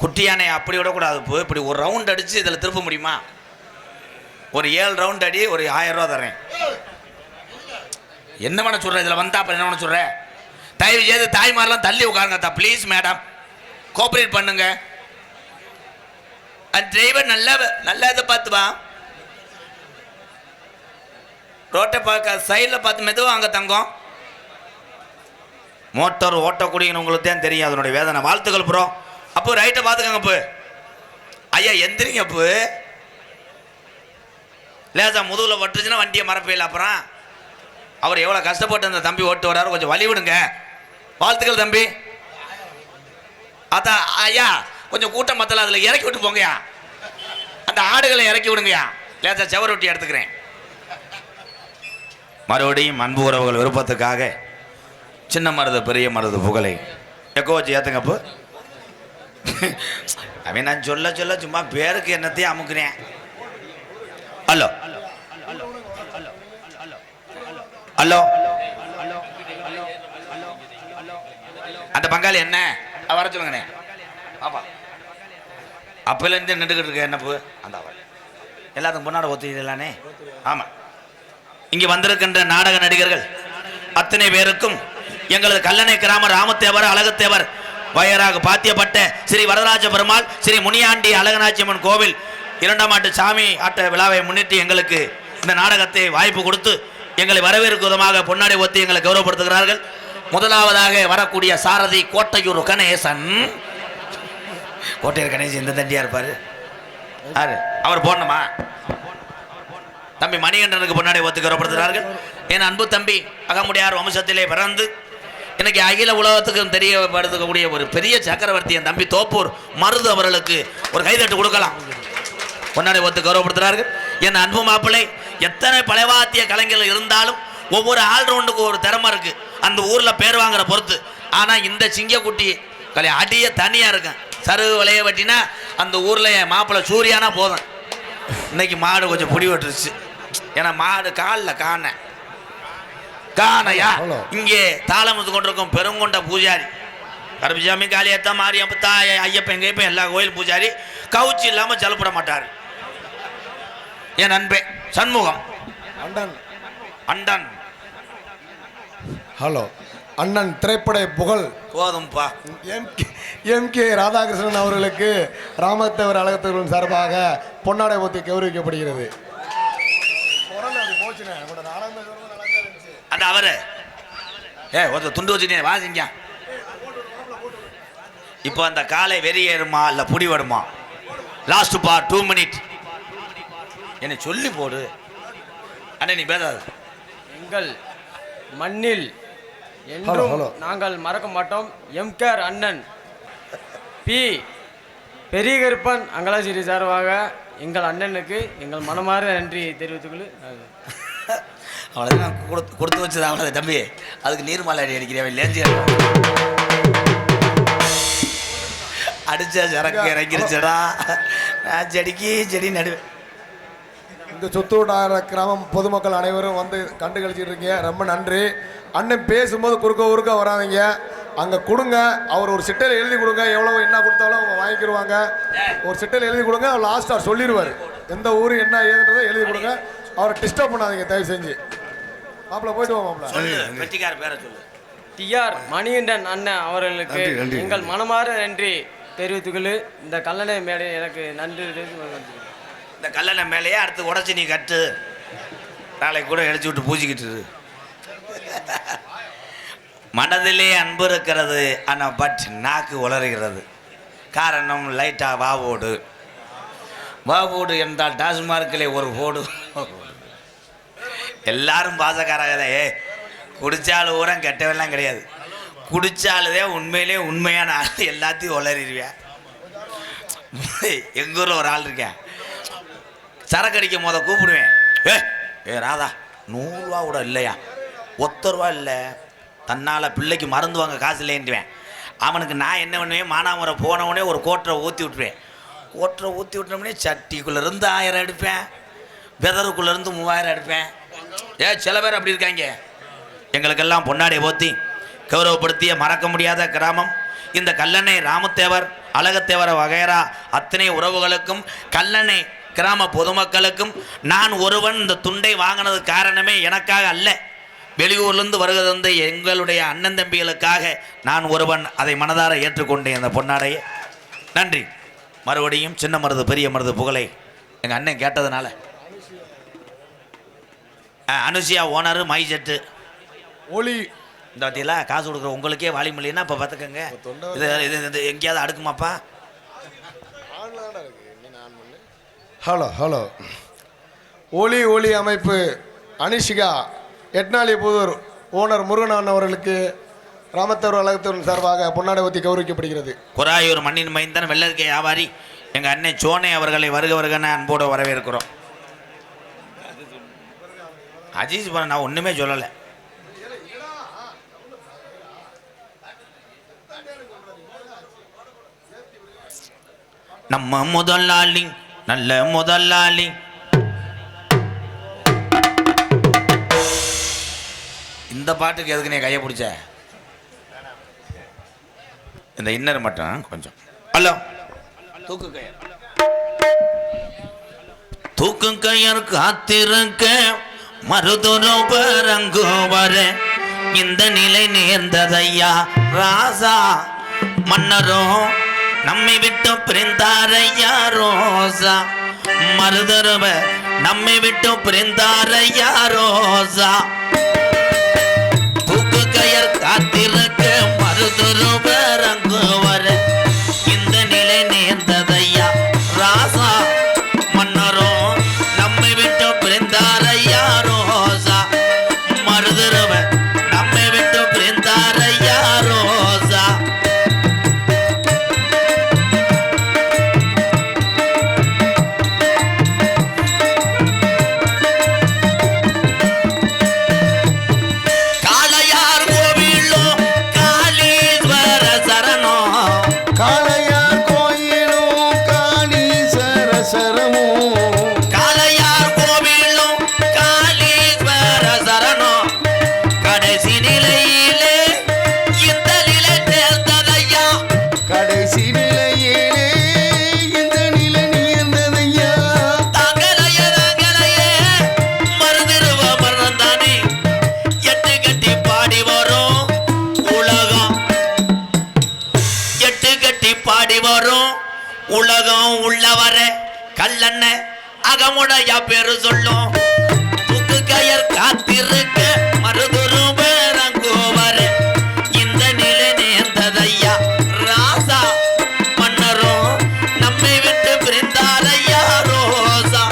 குட்டியானை அப்படி விடக்கூடாது. இப்போ இப்படி ஒரு ரவுண்ட் அடித்து இதில் திருப்ப முடியுமா? ஒரு 7 ரவுண்ட் அடி, ஒரு 1000 ரூபா தரேன். என்ன பண்ண சொல்கிறேன்? இதில் வந்தா அப்புறம் என்ன பண்ண சொல்கிறேன்? தயவு செய்து தாய்மாரெலாம் தள்ளி உட்காருங்க ப்ளீஸ் மேடம், கோஆப்ரேட் பண்ணுங்க. டிரைவர் நல்லா இதை பார்த்துப்பா, ரோட்டை பார்க்க சைடில் பார்த்து மெதுவாக அங்கே தங்கம். மோட்டார் ஓட்டக்கூடியன்னு உங்களுக்கு தான் தெரியும் அதனுடைய வேதனை. வாழ்த்துக்கள் ப்ரோ. அப்போ ரைட்டை பார்த்துக்கங்க. அப்போ ஐயா எந்திரிங்க. அப்போ லேசா முதுகில் வட்டுச்சுன்னா வண்டியை மறப்பையில். அப்புறம் அவர் எவ்வளோ கஷ்டப்பட்டு அந்த தம்பி ஓட்டு வராரு, கொஞ்சம் வழி விடுங்க. வாழ்த்துக்கள் தம்பி. அதான் ஐயா கொஞ்சம் கூட்டம் மத்தல அதில் இறக்கி விட்டு போங்கயா. அந்த ஆடுகளை இறக்கி விடுங்கயா. லேசா செவரு ஒட்டி எடுத்துக்கிறேன். மறுபடியும் அன்பு உறவுகள் விருப்பத்துக்காக சின்ன மருது பெரிய மருது புகழை எக்கோ வச்சு ஏற்றுங்க. அப்போ அவன் நான் சொல்ல சும்மா பேருக்கு என்னத்தையும் அமுக்குறேன். ஹலோ ஹலோ அந்த பங்காளி என்ன வர சொல்லுங்கண்ணே. பாப்பா அப்போலேருந்து நின்றுக்கிட்டு இருக்க என்ன பூ அந்த எல்லாத்துக்கும் முன்னாடி ஒத்துக்கலானே. ஆமாம், இங்கே வந்திருக்கின்ற நாடக நடிகர்கள் அத்தனை பேருக்கும் எங்களது கல்லணை கிராம ராமத்தேவர் அழகத்தேவர் வயராக பாத்தியப்பட்ட ஸ்ரீ வரதராஜ பெருமாள் ஸ்ரீ முனியாண்டி அழகநாச்சியம்மன் கோவில் 2ஆம் ஆண்டு சாமி ஆட்ட விழாவை முன்னிட்டு எங்களுக்கு இந்த நாடகத்தை வாய்ப்பு கொடுத்து எங்களை வரவேற்கும் விதமாக பொன்னாடை ஒத்தி எங்களை கௌரவப்படுத்துகிறார்கள். முதலாவதாக வரக்கூடிய சாரதி கோட்டையூர் கணேசன். கோட்டையூர் கணேசன் இந்த தண்டியா இருப்பாரு. அவர் போடணுமா? தம்பி மணிகண்டனுக்கு பொன்னாடை ஒத்து கௌரவப்படுத்துகிறார்கள். என் அன்பு தம்பி அகமுடியார் வம்சத்திலே பிறந்து இன்னைக்கு அகில உலகத்துக்கும் தெரியப்படுத்தக்கூடிய ஒரு பெரிய சக்கரவர்த்தி என் தம்பி தோப்பூர் மருது அவர்களுக்கு ஒரு கைதட்டு கொடுக்கலாம். பொன்னாடை ஒத்து கௌரவப்படுத்துகிறார்கள். என் அன்பு மாப்பிள்ளை எத்தனை பழைவாத்திய கலைஞர்கள் இருந்தாலும் ஒவ்வொரு ஆல்ரவுண்டுக்கு ஒரு திறமை இருக்கு அந்த ஊர்ல பேர் வாங்குற பொறுத்து. ஆனா இந்த சிங்கக்குட்டி கல்யாணம் அடியே தனியாக இருக்கும். சருகு விளைய வெட்டினா அந்த ஊரில் என் மாப்பிள்ளை சூரியானா போதும். இன்னைக்கு மாடு கொஞ்சம் புடி விட்டுருச்சு. ஏன்னா மாடு காலில் காணையா இங்கே தாளமுத்து கொண்டிருக்கும் பெருங்கொண்ட பூஜாரி கருப்புசாமி காளியத்தா மாரியப்பத்தா ஐயப்பன் கைப்பன் எல்லா கோயில் பூஜாரி கவுச்சி இல்லாமல் ஜலப்பட மாட்டார். என் நண்பே சண்முகம் அண்டன். ஹலோ அண்ணன் திரைப்பட புகழ் போதும்பா. எம்.கே. ராதாகிருஷ்ணன் அவர்களுக்கு ராமத்தேவர் அழகத்தேவரின் சார்பாக பொன்னாடை ஊற்றி கௌரவிக்கப்படுகிறது. அந்த அவரு ஒருத்தர் துண்டு வச்சுட்டே வாசிங்க. இப்போ அந்த காலை வெறியேறுமா இல்லை புடி வருமா? லாஸ்ட் பா 2 மினிட் என்னை சொல்லி போடு. அண்ணே நீ பேசாது. எங்கள் மண்ணில் என்றும் நாங்கள் மறக்க மாட்டோம். எம்கேஆர் அண்ணன் பி பெரியகருப்பன் அங்கலாசிரி சார்பாக எங்கள் அண்ணனுக்கு எங்கள் மனமாற நன்றி தெரிவித்துக்கொள்ளு. அவ்வளோதான் கொடுத்து வச்சது அவ்வளோ தம்பி. அதுக்கு நீர்மலை அடி அடிக்கிறேன் லேஞ்சி அடிச்சா சரக்கு இறங்கிருச்சடா. நான் செடி நடுவேன். இந்த சொத்தூடார கிராமம் பொதுமக்கள் அனைவரும் வந்து கண்டு கழிச்சிட்டு இருக்கீங்க. ரொம்ப நன்றி. அண்ணன் பேசும்போது குறுக்க வராதிங்க. அங்கே கொடுங்க. அவர் ஒரு சிட்டையில் எழுதி கொடுங்க. எவ்வளோ என்ன கொடுத்தாலும் அவங்க வாங்கிக்கிடுவாங்க. ஒரு சிட்டையில் எழுதி கொடுங்க. அவர் லாஸ்ட்டாக சொல்லிடுவார் எந்த ஊர் என்ன ஏதுன்றதை எழுதி கொடுங்க. அவரை டிஸ்டர்ப் பண்ணாதீங்க தயவு செஞ்சு. மாப்பிள்ள போயிட்டு மாப்பிள்ள வெற்றிக்கார பேரை சொல்லு. டிஆர் மணிகண்டன் அண்ணன் அவர்களுக்கு எங்கள் மனமாற நன்றி தெரிவித்துக்கொள்ளு. இந்த கல்லணை மேடை எனக்கு நன்றி. இந்த கல்லணை மேலேயே அடுத்து உடச்சி நீ கட்டு. நாளைக்கு கூட எழுச்சி விட்டு பூஜிக்கிட்டு. மனதிலே அன்பு இருக்கிறது ஆனால் பட் நாக்கு உளறுகிறது. காரணம் லைட்டாக வாவோடு என்றால் டாஸ்மார்க்கிலே ஒரு போடு. எல்லாரும் பாசக்காரங்களே. குடிச்சாலும் ஊரம் கெட்டவெல்லாம் கிடையாது. குடிச்சாலுதே உண்மையிலே உண்மையான ஆள். எல்லாத்தையும் உளறிடுவேன். எங்கள் ஊரில் ஒரு ஆள் இருக்கேன். சரக்கு அடிக்கும் போத கூப்பிடுவேன். ஏ ராதா 100 ரூபா கூட இல்லையா? 1 ரூபா இல்லை. தன்னால் பிள்ளைக்கு மருந்து வாங்க காசு இல்லைன்ட்டுவேன். அவனுக்கு நான் என்ன பண்ணுவேன்? மானாமரை போனவனே ஒரு கோட்டரை ஊற்றி விட்டுருவேன். கோட்டரை ஊற்றி விட்டோம்னே சட்டிக்குள்ளேருந்து 1000 எடுப்பேன். வெதருக்குள்ளேருந்து 3000 எடுப்பேன். சில பேர் அப்படி இருக்காங்க. எங்களுக்கெல்லாம் பொன்னாடை போத்தி கௌரவப்படுத்திய மறக்க முடியாத கிராமம் இந்த கல்லணை. ராமத்தேவர் அழகத்தேவர வகைரா அத்தனை உறவுகளுக்கும் கல்லணை கிராம பொதுமக்களுக்கும் நான் ஒருவன் இந்த துண்டை வாங்கினது காரணமே எனக்காக அல்ல. வெளியூர்லேருந்து வருகிறது எங்களுடைய அண்ணன் தம்பிகளுக்காக நான் ஒருவன் அதை மனதார ஏற்றுக்கொண்டேன் அந்த பொன்னாடையை. நன்றி. மறுபடியும் சின்ன மருது பெரிய மருது புகழை எங்கள் அண்ணன் கேட்டதுனால அனுசியா ஓனரு மைஜெட்டு ஒளி இந்த பற்றியெல்லாம் காசு கொடுக்குற உங்களுக்கே வாலி முடியலன்னா இப்போ பார்த்துக்கங்க. இது எங்கேயாவது அடுக்குமாப்பா? ஹலோ ஒளி அமைப்பு அனிஷிகா எட்னாலிபுதூர் ஓனர் முருகன் அவர்களுக்கு ராமத்தேவர் அழகத்தேவரின் சார்பாக பொன்னாடை ஊற்றி கௌரவிக்கப்படுகிறது. குராயூர் மண்ணின் மைந்தன் வெள்ளரிக்கை வியாபாரி எங்கள் அண்ணன் சோனை அவர்களை வருகன அன்போடு வரவேற்கிறோம். அஜீஸ் பண்ண நான் ஒன்றுமே சொல்லலை. நம்ம முதலாளி நல்ல முதலாளி. இந்த பாட்டுக்கு எதுக்கு நீ கையை பிடிச்ச? இந்த இன்னர் மட்டும் கொஞ்சம். ஹலோ தூக்கு கயர் காத்திருக்க மருதுரம் பரங்குவர இந்த நிலை நேர்ந்ததையா ராசா. மன்னரும் நம்மை விட்டு பிரிந்தாரையா ரோசா. மருதரவ நம்மை விட்டு பிரிந்தாரையா ரோசா. தூக்கு கயர் காத்திருக்க மருதரம் பரங்குவர இந்த நிலை நேர்ந்ததையா ராசா. மன்னரும் நம்மை விட்டு பிரிந்தாரையா ரோசா. மருதரவ நம்மை விட்டு பிரிந்தாரையா ரோசா. காளையார் கோவிலோ காளீஸ்வர காளையார் கோவிலும் காளீஸ்வர சரணம் கடைசி நிலையிலே இந்த நிலை நேர்ந்ததையா கடைசி நிலையிலே இந்த நிலை நேர்ந்ததையா தாங்களையே மருதிருவ மரணந்தானே எட்டு கட்டி பாடி வரும் உலகம் எட்டு கட்டி பாடி வரும் உலகம் உள்ளவர கல்லண்ண அகமுடைய பேரு சொல்லும் புக்கு கயர் காத்திருக்க மருதுரும் பேரங்கோவர இந்த நிலை நேர்ந்ததையா ராசா மன்னரும் நம்மை விட்டு பிரிந்தாரையா ரோசா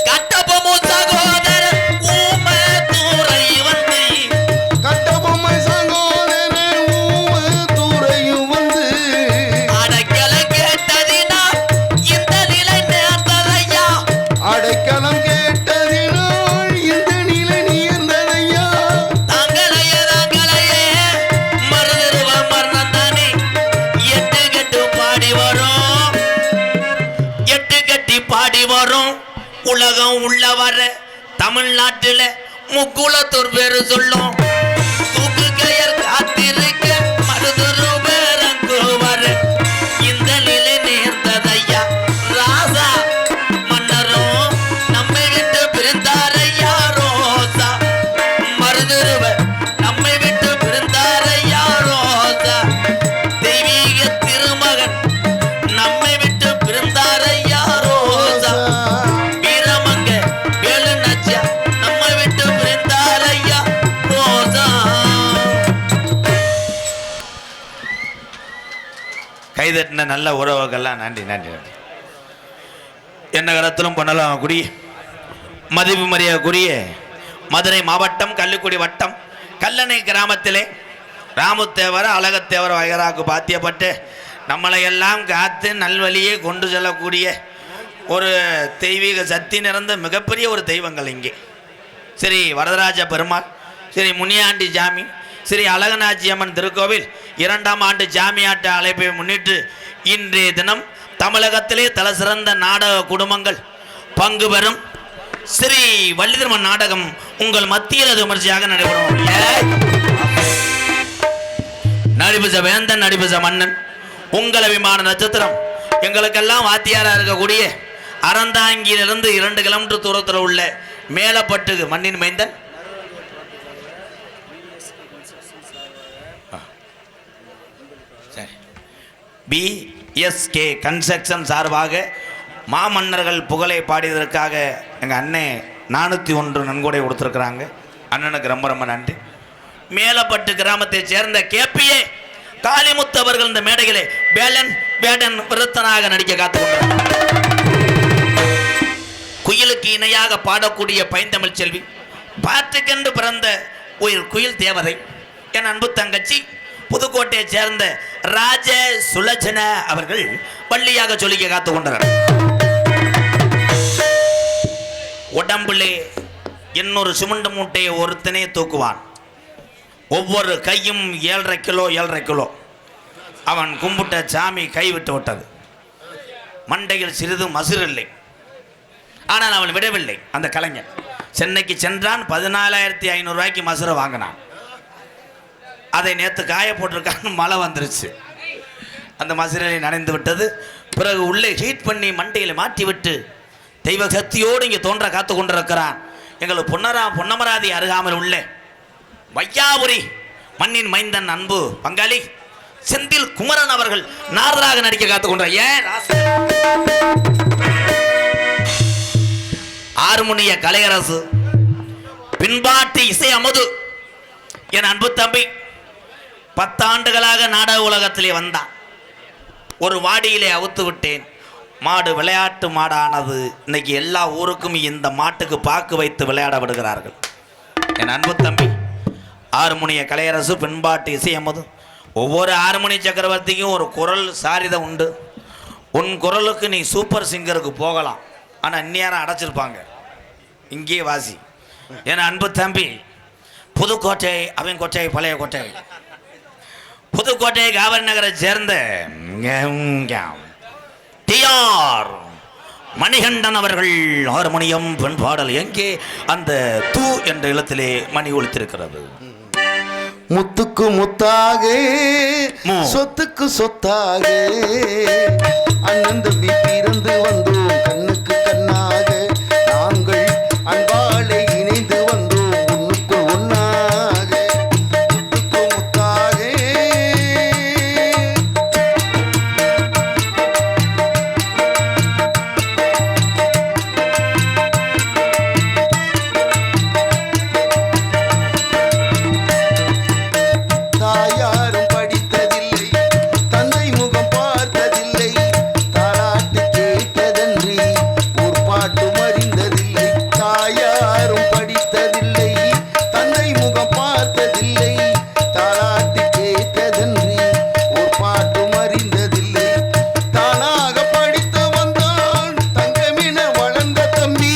கட்டபொம்மு சகோதர ஊம தூரை வந்து கட்டபொம்மை சகோதரன் ஊமத்துறையும் வந்து அடைக்கல கேட்டதினா இந்த நிலை நேர்ந்ததையா அடைக்கலம் கேட்டதினால் இந்த நிலை நேர்ந்ததையா தாங்களையே மருதிருவ மரணந்தானே எட்டு கட்டு பாடி வரும் எட்டு கட்டி பாடி வரும் உலகம் உள்ள வர தமிழ்நாட்டில் முக்குளத்தூர் பேரு சொல்லும் தூக்கு கயர் காத்திருக்க மருதுரு பேரங்கு வர இந்த நிலை நேர்ந்ததையா ராசா மன்னரும் நம்மை விட்டு பிரிந்தாரையா ரோசா மருதுருவ நம்மை விட்டு பிரிந்தாரையா ரோசா தெய்வீக திருமகன் நம்மை விட்டு பிரிந்தாரையா ரோசா வீரமங்க வேலு நச்சா நம்மை விட்டு பிரிந்தாரையா ரோசா கைதட்டின நல்ல உறவுகள்லாம் நன்றி நன்றி நன்றி. என்ன கடத்திலும் பண்ணலாம் குடி மதிப்பு மரியாதைக்குரிய மதுரை மாவட்டம் கள்ளிக்குடி வட்டம் கல்லணை கிராமத்திலே ராமுத்தேவர் அழகத்தேவர் வகைராக்கு பாத்தியப்பட்டு நம்மளை எல்லாம் காத்து நல்வழியே கொண்டு செல்லக்கூடிய ஒரு தெய்வீக சக்தி நிறைந்த மிகப்பெரிய ஒரு தெய்வங்கள் இங்கே ஸ்ரீ வரதராஜ பெருமாள் ஸ்ரீ முனியாண்டி ஜாமி ஸ்ரீ அழகநாச்சியம்மன் திருக்கோவில் 2ஆம் ஆண்டு ஜாமியாட்ட அழைப்பை முன்னிட்டு இன்றைய தினம் தமிழகத்திலே தலை சிறந்த நாடக குடும்பங்கள் பங்கு பெறும் ஸ்ரீ வள்ளிதிருமன் நாடகம் உங்கள் மத்தியில் அது விமர்சையாக நடைபெறும். நடிபுச வேந்தன் நடிபுச மன்னன் உங்கள் அபிமான நட்சத்திரம் எங்களுக்கெல்லாம் வாத்தியாரா இருக்கக்கூடிய அறந்தாங்கியிலிருந்து 2 கிலோமீட்டர் தூரத்தில் உள்ள மேலப்பட்டு மண்ணின் மைந்தன் பிஎஸ்கே கன்ஸ்ட்ரக்ஷன் சார்பாக மாமன்னர்கள் புகழை பாடியதற்காக எங்கள் அண்ணன் 401 நன்கொடை கொடுத்துருக்குறாங்க. அண்ணனுக்கு ரொம்ப ரொம்ப நன்றி. மேலப்பட்டு கிராமத்தைச் சேர்ந்த கேபிஏ காளிமுத்து அவர்கள் இந்த மேடையிலே வேடன் விருத்தனாக நடிக்க காத்துக்கொண்டார். குயிலுக்கு இணையாக பாடக்கூடிய பைந்தமிழ் செல்வி பாட்டுக்கென்று பிறந்த உயிர் குயில் தேவதை என் அன்பு தங்கச்சி புதுக்கோட்டையை சேர்ந்த ராஜ சுலட்சண அவர்கள் பள்ளியாக சொல்லிக்க காத்து கொண்டார். உடம்புலே இன்னொரு சிமெண்ட் மூட்டையை ஒருத்தனே தூக்குவான். ஒவ்வொரு கையும் 7.5 கிலோ. அவன் கும்பிட்ட சாமி கைவிட்டு விட்டது. மண்டையில் சிறிது மசுறு இல்லை. ஆனால் அவன் விடவில்லை. அந்த கலைஞன் சென்னைக்கு சென்றான். 14,500 ரூபாய்க்கு மசுரை வாங்கினான். அதை நேற்று காய போட்டிருக்கான்னு மழை வந்துருச்சு. அந்த மசுரையில் நனைந்து விட்டது. பிறகு உள்ளே ஹீட் பண்ணி மண்டையில் மாட்டி விட்டு தெய்வ சக்தியோடு இங்கே தோன்ற காத்து கொண்டிருக்கிறான். எங்களுக்கு பொன்னமராதி அருகாமல் உள்ள வையாபுரி மண்ணின் மைந்தன் அன்பு பங்காளி செந்தில் குமரன் அவர்கள் நாரதாக நடிக்க காத்து கொண்டார். ஏன் ஆறுமுனிய கலையரசு பின்பாட்டு இசை அமுது என் அன்பு தம்பி 10 ஆண்டுகளாக நாடக உலகத்திலே வந்தான். ஒரு வாடியிலே அவுத்து விட்டேன். மாடு விளையாட்டு மாடானது. இன்னைக்கு எல்லா ஊருக்கும் இந்த மாட்டுக்கு பாக்கு வைத்து விளையாட விடுகிறார்கள். என் அன்பு தம்பி ஆறுமுனிய கலையரசு பின்பாட்டு இசையமுது. ஒவ்வொரு ஆறுமுனி சக்கரவர்த்திக்கும் ஒரு குரல் சாரிதை உண்டு. உன் குரலுக்கு நீ சூப்பர் சிங்கருக்கு போகலாம். ஆனால் இந்நேரம் அடைச்சிருப்பாங்க. இங்கே வாசி என் அன்பு தம்பி புதுக்கோட்டை, அவன் கோட்டை, பழைய கோட்டை, புதுக்கோட்டை காவிரி நகரை சேர்ந்த டிஆர் மணிகண்டன் அவர்கள் ஹார்மோனியம் பெண் பாடல். எங்கே அந்த தூ என்ற இடத்திலே மணி ஒலித்திருக்கிறது. முத்துக்கு முத்தாக சொத்துக்கு சொத்தாக அண்ணன் தம்பி பிறந்து வந்தோம் கண்ணுக்கு கண்ணாக நாங்கள் அன்பாலே இணைந்து வந்தோம் ஒண்ணுக்குள் ஒண்ணாக முத்துக்கு முத்தாக தாயாரும் படித்ததில்லை, தந்தை முகம் பார்த்ததில்லை, தாலாட்டு கேட்டதன்றி ஒரு பாட்டும் அறிந்ததில்லை. தாயாரும் படித்ததில்லை, தந்தை முகம் பார்த்ததில்லை, தாலாட்டு கேட்டதன்றி ஒரு பாட்டும் அறிந்ததில்லை. தானாக படித்து வந்தான் தங்கமென வளர்ந்த தம்பி,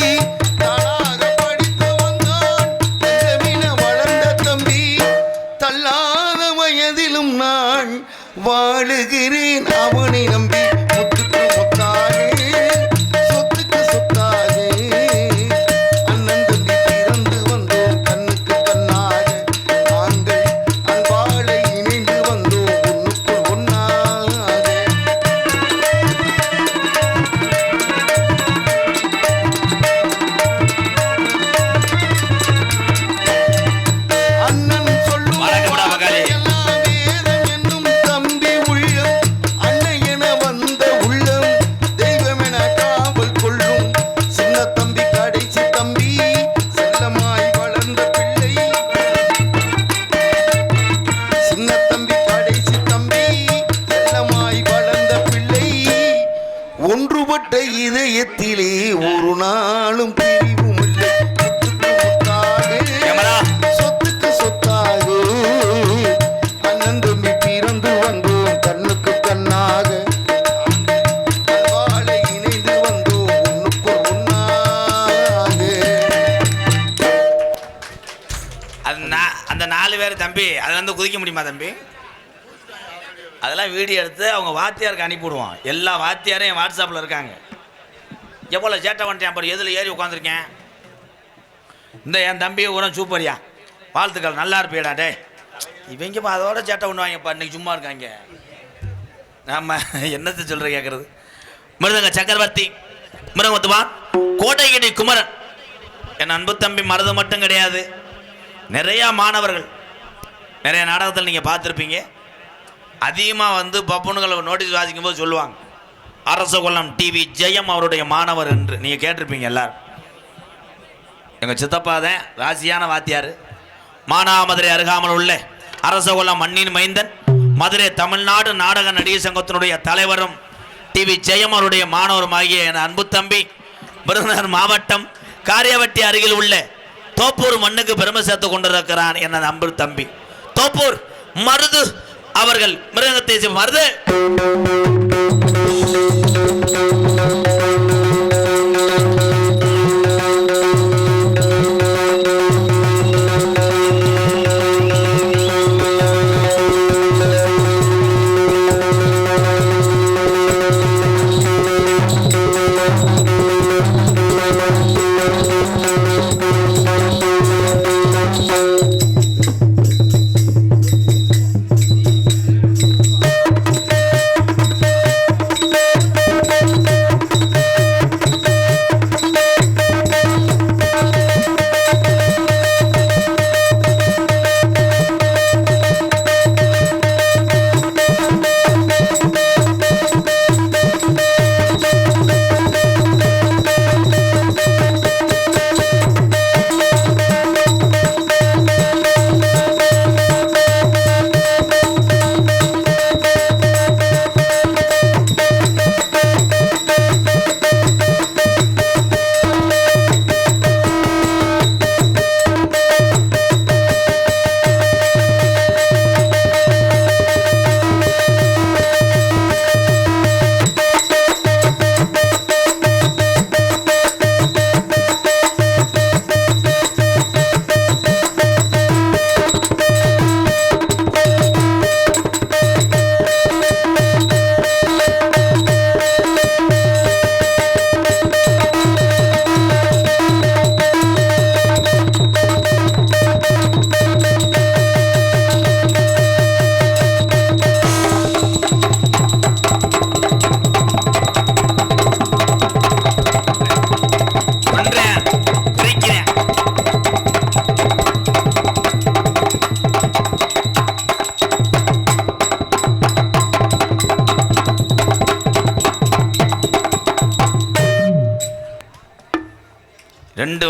தானாக படித்து வந்தான் தங்கமென வளர்ந்த தம்பி. தள்ளாத வயதிலும் நான் வாழுகிறேன் அவனை நம்பி. முத்துக்கு முத்தாக சொத்துக்கு சொத்தாக அண்ணன் தம்பி பிறந்து வந்தோம் கண்ணுக்கு கண்ணாக நாங்கள் அன்பாலே இணைந்து வந்தோம் ஒண்ணுக்குள் ஒண்ணாக. அண்ணன் வணக்கம்டா மகளே. எல்லாம் வேதம் என்னும் தம்பி உள்ளம் அன்னை என வந்த உள்ளம் தெய்வமென காவல் கொள்ளும் சின்ன தம்பி கடைசி தம்பி செல்லமாய் வளர்ந்த பிள்ளை. சின்ன தம்பி கடைசி தம்பி செல்லமாய் வளர்ந்த பிள்ளை. ஒன்றுபட்ட இதயத்திலே ஒரு நாளும் பிரிவும் இல்லை. முத்துக்கு ஏமரா? முத்தாக சொத்துக்கு சொத்தாக அண்ணன் தம்பி பிறந்து வந்தோம் கண்ணுக்கு கண்ணாக அன்பாலே இணைந்து வந்தோம் ஒண்ணுக்குள் ஒண்ணாக. அந்த 4 பேர் தம்பி அதுல இருந்து குதிக்க முடியுமா தம்பி? அதெல்லாம் வீடியோ எடுத்து அவங்க வாத்தியாருக்கு அனுப்பிவிடுவோம். எல்லா வாத்தியாரும் என் வாட்ஸ்அப்பில் இருக்காங்க. எவ்வளோ சேட்டை பண்ணிட்டேன், அப்புறம் எதில் ஏறி உட்காந்துருக்கேன். இந்த என் தம்பி உரம் சூப்பரியா, வாழ்த்துக்கள், நல்லா இருப்பீடா. டே இவங்க அதோட சேட்டை பண்ணுவாங்கப்பா, இன்னைக்கு சும்மா இருக்காங்க. நம்ம என்னத்தை சொல்கிற கேட்குறது. மிருதங்க சக்கரவர்த்தி, மிருதங்கத்துவான், கோட்டைகிடி குமரன். என் அன்பு தம்பி மருது மட்டும் கிடையாது, நிறையா மாணவர்கள் நிறைய நாடகத்தில் நீங்கள் பார்த்துருப்பீங்க. அதிகமாக வந்து பப்புனுகளை நோட்டீஸ் வாசிக்கும் போது சொல்லுவாங்க அரச கொல்லம் டிவி ஜெயம் அவருடைய மாணவர் என்று. நீங்கள் கேட்டிருப்பீங்க எல்லாரும். எங்கள் சித்தப்பா தான் ராசியான வாத்தியார். மானாமதுரை அருகாமல் உள்ள அரச கொல்லம் மண்ணின் மைந்தன், மதுரை தமிழ்நாடு நாடக நடிகர் சங்கத்தினுடைய தலைவரும் டிவி ஜெயம் அவருடைய மாணவருமாகிய என் அன்பு தம்பி விருதுநகர் மாவட்டம் காரியவட்டி அருகில் உள்ள தோப்பூர் மண்ணுக்கு பெருமை சேர்த்து கொண்டிருக்கிறான் என் அன்பு தம்பி தோப்பூர் மருது அவர்கள். மிருகத்தை மருது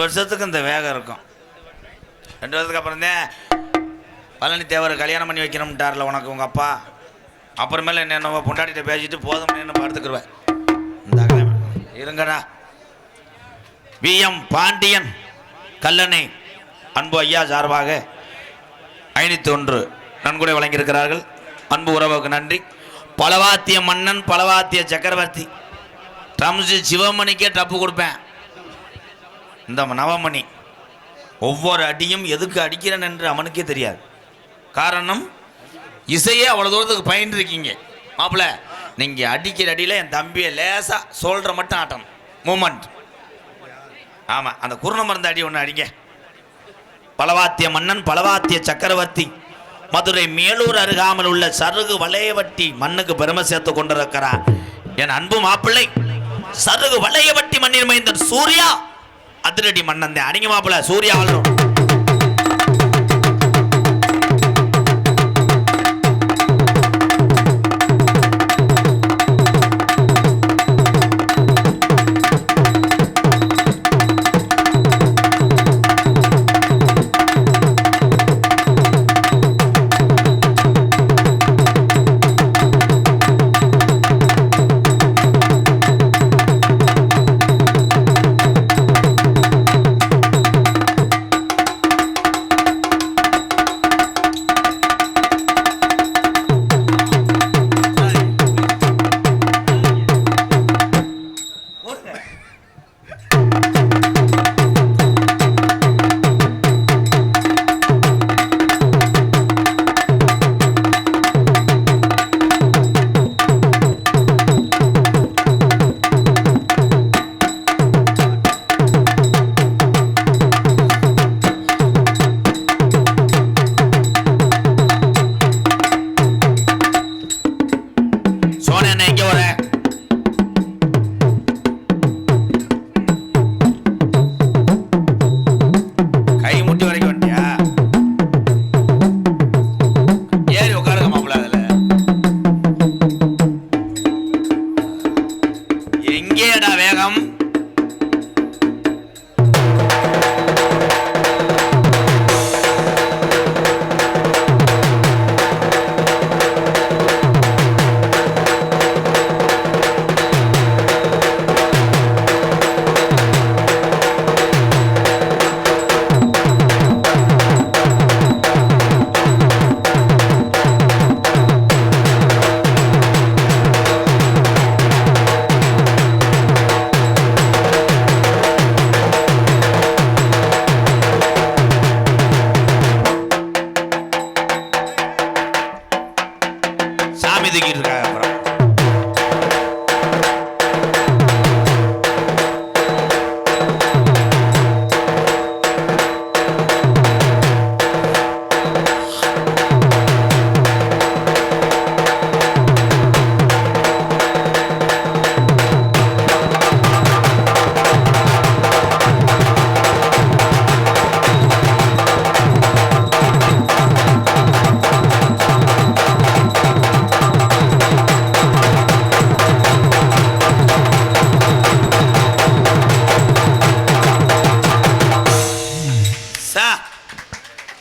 வருஷத்துக்கு இந்த வேகம் இருக்கும். 2 வருஷத்துக்கு அப்புறம் தான் பழனி தேவர் கல்யாணம் பண்ணி வைக்கணும்ட்டார்ல உனக்கு உங்கள் அப்பா. அப்புறமேல என்ன பொண்டாட்டிகிட்ட பேசிட்டு போதும் என்ன படுத்துக்குருவேன். இந்த இருங்கடா. VM பாண்டியன் கல்லணை அன்பு ஐயா சார்பாக 501 நன்கொடை வழங்கியிருக்கிறார்கள். அன்பு உறவுக்கு நன்றி. பலவாத்திய மன்னன் பலவாத்திய சக்கரவர்த்தி ட்ரம்ஸு சிவமணிக்கே டப்பு கொடுப்பேன். இந்த நவமணி ஒவ்வொரு அடியும் எதுக்கு அடிக்கிறேன் என்று அவனுக்கே தெரியாது. காரணம் இசையே அவ்வளோ தூரத்துக்கு பயின்றிருக்கீங்க. மாப்பிள்ள நீங்கள் அடிக்கிற அடியில் என் தம்பியை லேசாக சொல்கிற மட்டும் ஆட்டணும். மூமெண்ட். ஆமாம், அந்த குருண மருந்து அடி ஒன்று அடிங்க. பலவாத்திய மன்னன் பலவாத்திய சக்கரவர்த்தி மதுரை மேலூர் அருகாமல் உள்ள சருகு வளையவட்டி மண்ணுக்கு பெருமை சேர்த்து கொண்டிருக்கிறார் என் அன்பு மாப்பிள்ளை. சருகு வளையவட்டி மண்ணின் மைந்தன் சூர்யா அதிரடி மன்னன் தான். அடிங்க மாப்பிள்ள, சூர்யா ஆளும்.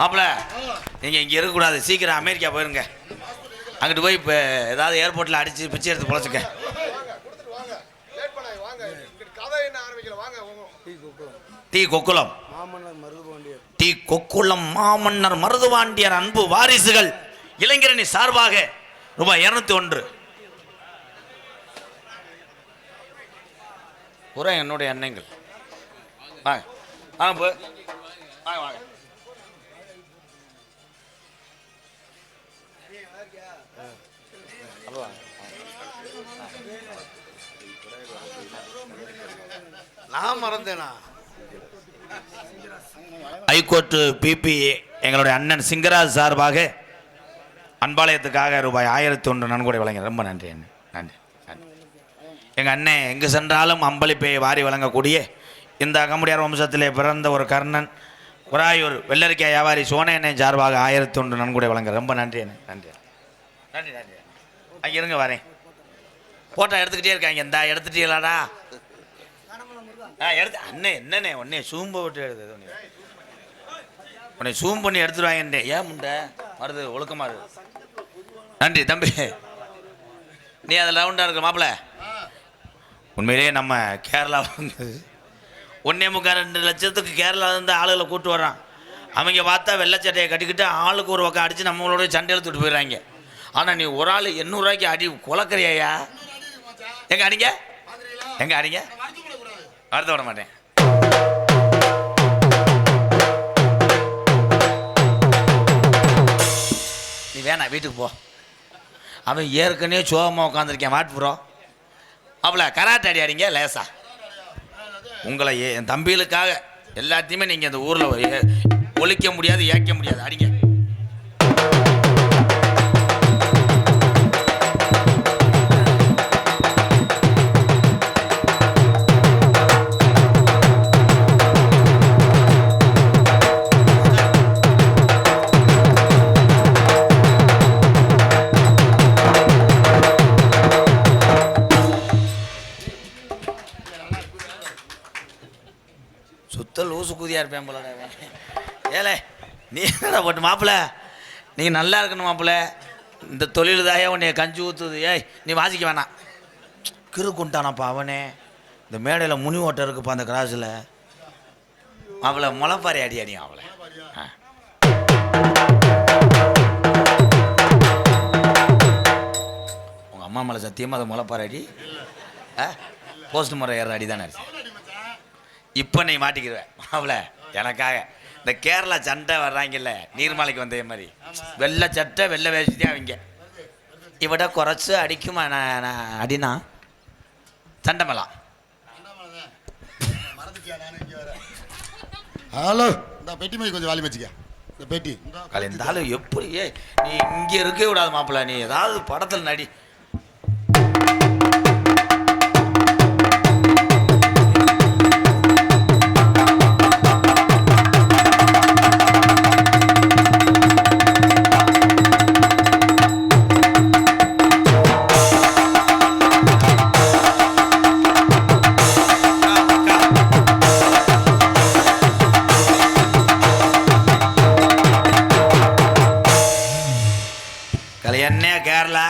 மாப்பிள்ள நீங்கள் இங்கே இருக்கக்கூடாது, சீக்கிரம் அமெரிக்கா போயிருங்க. அங்கிட்டு போய் இப்போ ஏதாவது ஏர்போர்ட்டில் அடித்து பிச்சை எடுத்து பொழைச்சிக்க. டி கொக்குளம் டி கொக்குளம் மாமன்னர் மருதுபாண்டியர் அன்பு வாரிசுகள் இளைஞரணி சார்பாக ரூபாய் 201. பூரா என்னுடைய எண்ணங்கள். வாங்க வாங்க போ வாங்க வாங்க. நான் மறந்தேனா? ஹைகோர்ட்டு பிபி எங்களுடைய அண்ணன் சிங்கராஜ் சார்பாக அன்பாலயத்துக்காக ரூபாய் 1001 நன்கொடை வழங்க ரொம்ப நன்றி. நன்றி நன்றி. எங்கள் அண்ணன் எங்கு சென்றாலும் அம்பளிப்பை வாரி வழங்கக்கூடிய இந்த அகமுடியார் வம்சத்திலே பிறந்த ஒரு கர்ணன் குராயூர் வெள்ளரிக்காய் வியாபாரி சோனை அண்ணன் சார்பாக 1001 நன்கொடை வழங்க ரொம்ப நன்றி. நன்றி நன்றி நன்றி. அங்கே இருங்க வரேன். ஃபோட்டோ எடுத்துக்கிட்டே இருக்காங்க. இந்த எடுத்துட்டீங்களாடா? எடுத்து அண்ணே என்னண்ணே உன்னை சூம்ப விட்டு எடுத்து உன்னை சூம் பண்ணி எடுத்துருவாங்கன்றே. ஏன் முண்டை வருது ஒழுக்கமா இருக்கு. நன்றி தம்பி, நீ அதில் ரவுண்டாக இருக்க மாப்பிள்ள. உண்மையிலேயே நம்ம கேரளா வந்து 1.25 லட்சத்துக்கு கேரளாவிலேருந்து ஆளுகளை கூட்டு வர்றான். அவங்க பார்த்தா வெள்ளச்சட்டையை கட்டிக்கிட்டு ஆளுக்கு ஒரு பக்கம் அடித்து நம்மளோட சண்டை எடுத்துட்டு போயிடுறாங்க. ஆனால் நீ ஒரு ஆள் 800 ரூபாய்க்கு அடி குலக்கறியா? எங்கே அடிங்க, எங்கே அடிங்க, வருத்த விட மாட்டேன். நீ வேணா வீட்டுக்கு போ. அவன் ஏற்கனவே சோகமாக உட்காந்துருக்கேன். வாட் ப்ரோ அவ்வளோ கராட்டே அடி அடிங்க லேசா. உங்களை என் தம்பிகளுக்காக எல்லாத்தையுமே நீங்கள் இந்த ஊரில் ஒழிக்க முடியாது, ஏற்க முடியாது. அடிங்க. சுத்த லூசு கூதியாக இருப்பேன் போல. ஏலே நீ என்னடா போட்டு மாப்பிள்ள, நீங்கள் நல்லா இருக்கணும் மாப்பிள்ள. இந்த தொழில் தாயே உன்னை கஞ்சி ஊற்றுது. ஏய் நீ வாசிக்க வேணாம். கிறுக்குண்டானாப்பா அவனே. இந்த மேடையில் முனி ஓட்டம் இருக்குப்பா அந்த கிராஸில். அவளை முளைப்பாரி அடி அடியும் அவளை. உங்கள் அம்மா மேலே சத்தியமாக அதை முளைப்பாரி அடி. போஸ்ட் முறை ஏற அடி தானே. இப்போ நீ மாட்டிக்கிடுவேன் அவளை. எனக்காக இந்த கேரளா சண்டை வர்றாங்கல்ல, நீர்மலைக்கு வந்த மாதிரி வெள்ளை சட்டை வெள்ளை வேஷ்டி அவங்க இவட குறைச்சி அடிக்குமா அடினா சண்டை மேலாம். ஹலோ இந்த பெட்டி மாதிரி கொஞ்சம் வாலி வச்சுக்க. இந்த பெட்டி இருந்தாலும் எப்படி நீ இங்கே இருக்கவே கூடாது மாப்பிள்ள. நீ ஏதாவது படத்தில் நடி. என்ன கேரளா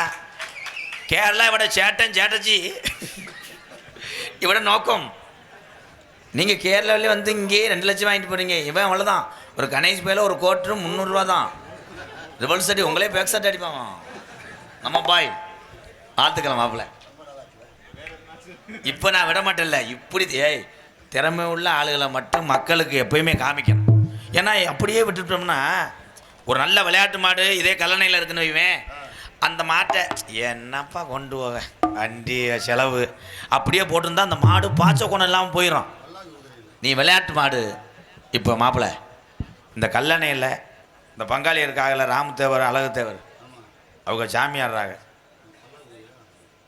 கேரளா இவட சேட்டன் சேட்டச்சி இவட நோக்கம். நீங்கள் கேரளாவிலே வந்து இங்கே 2 லட்சம் வாங்கிட்டு போகிறீங்க. இவன் அவ்வளோதான். ஒரு கணேஷ் பேல ஒரு கோட்ரு 300 ரூபா தான். ரிவல்ஸ் அடி உங்களே பேக் சட்டை அடிப்பான் நம்ம பாய். பார்த்துக்கலாம் மாப்பிள்ள. இப்போ நான் விட மாட்டேன்ல. இப்படி திறமை உள்ள ஆளுகளை மட்டும் மக்களுக்கு எப்பயுமே காமிக்கணும். ஏன்னா அப்படியே விட்டுட்டோம்னா ஒரு நல்ல விளையாட்டு மாடு இதே கல்லணையில் இருக்குன்னு வைவேன், அந்த மாட்டை என்னப்பா கொண்டு போக வண்டி செலவு அப்படியே போட்டிருந்தா அந்த மாடு பாய்ச்ச குணம் இல்லாமல் போயிடும். நீ விளையாட்டு மாடு. இப்போ மாப்பிள்ள இந்த கல்லணையில் இந்த பங்காளி இருக்காகல, ராமதேவர் அழகுதேவர், அவங்க சாமியாடுறாங்க.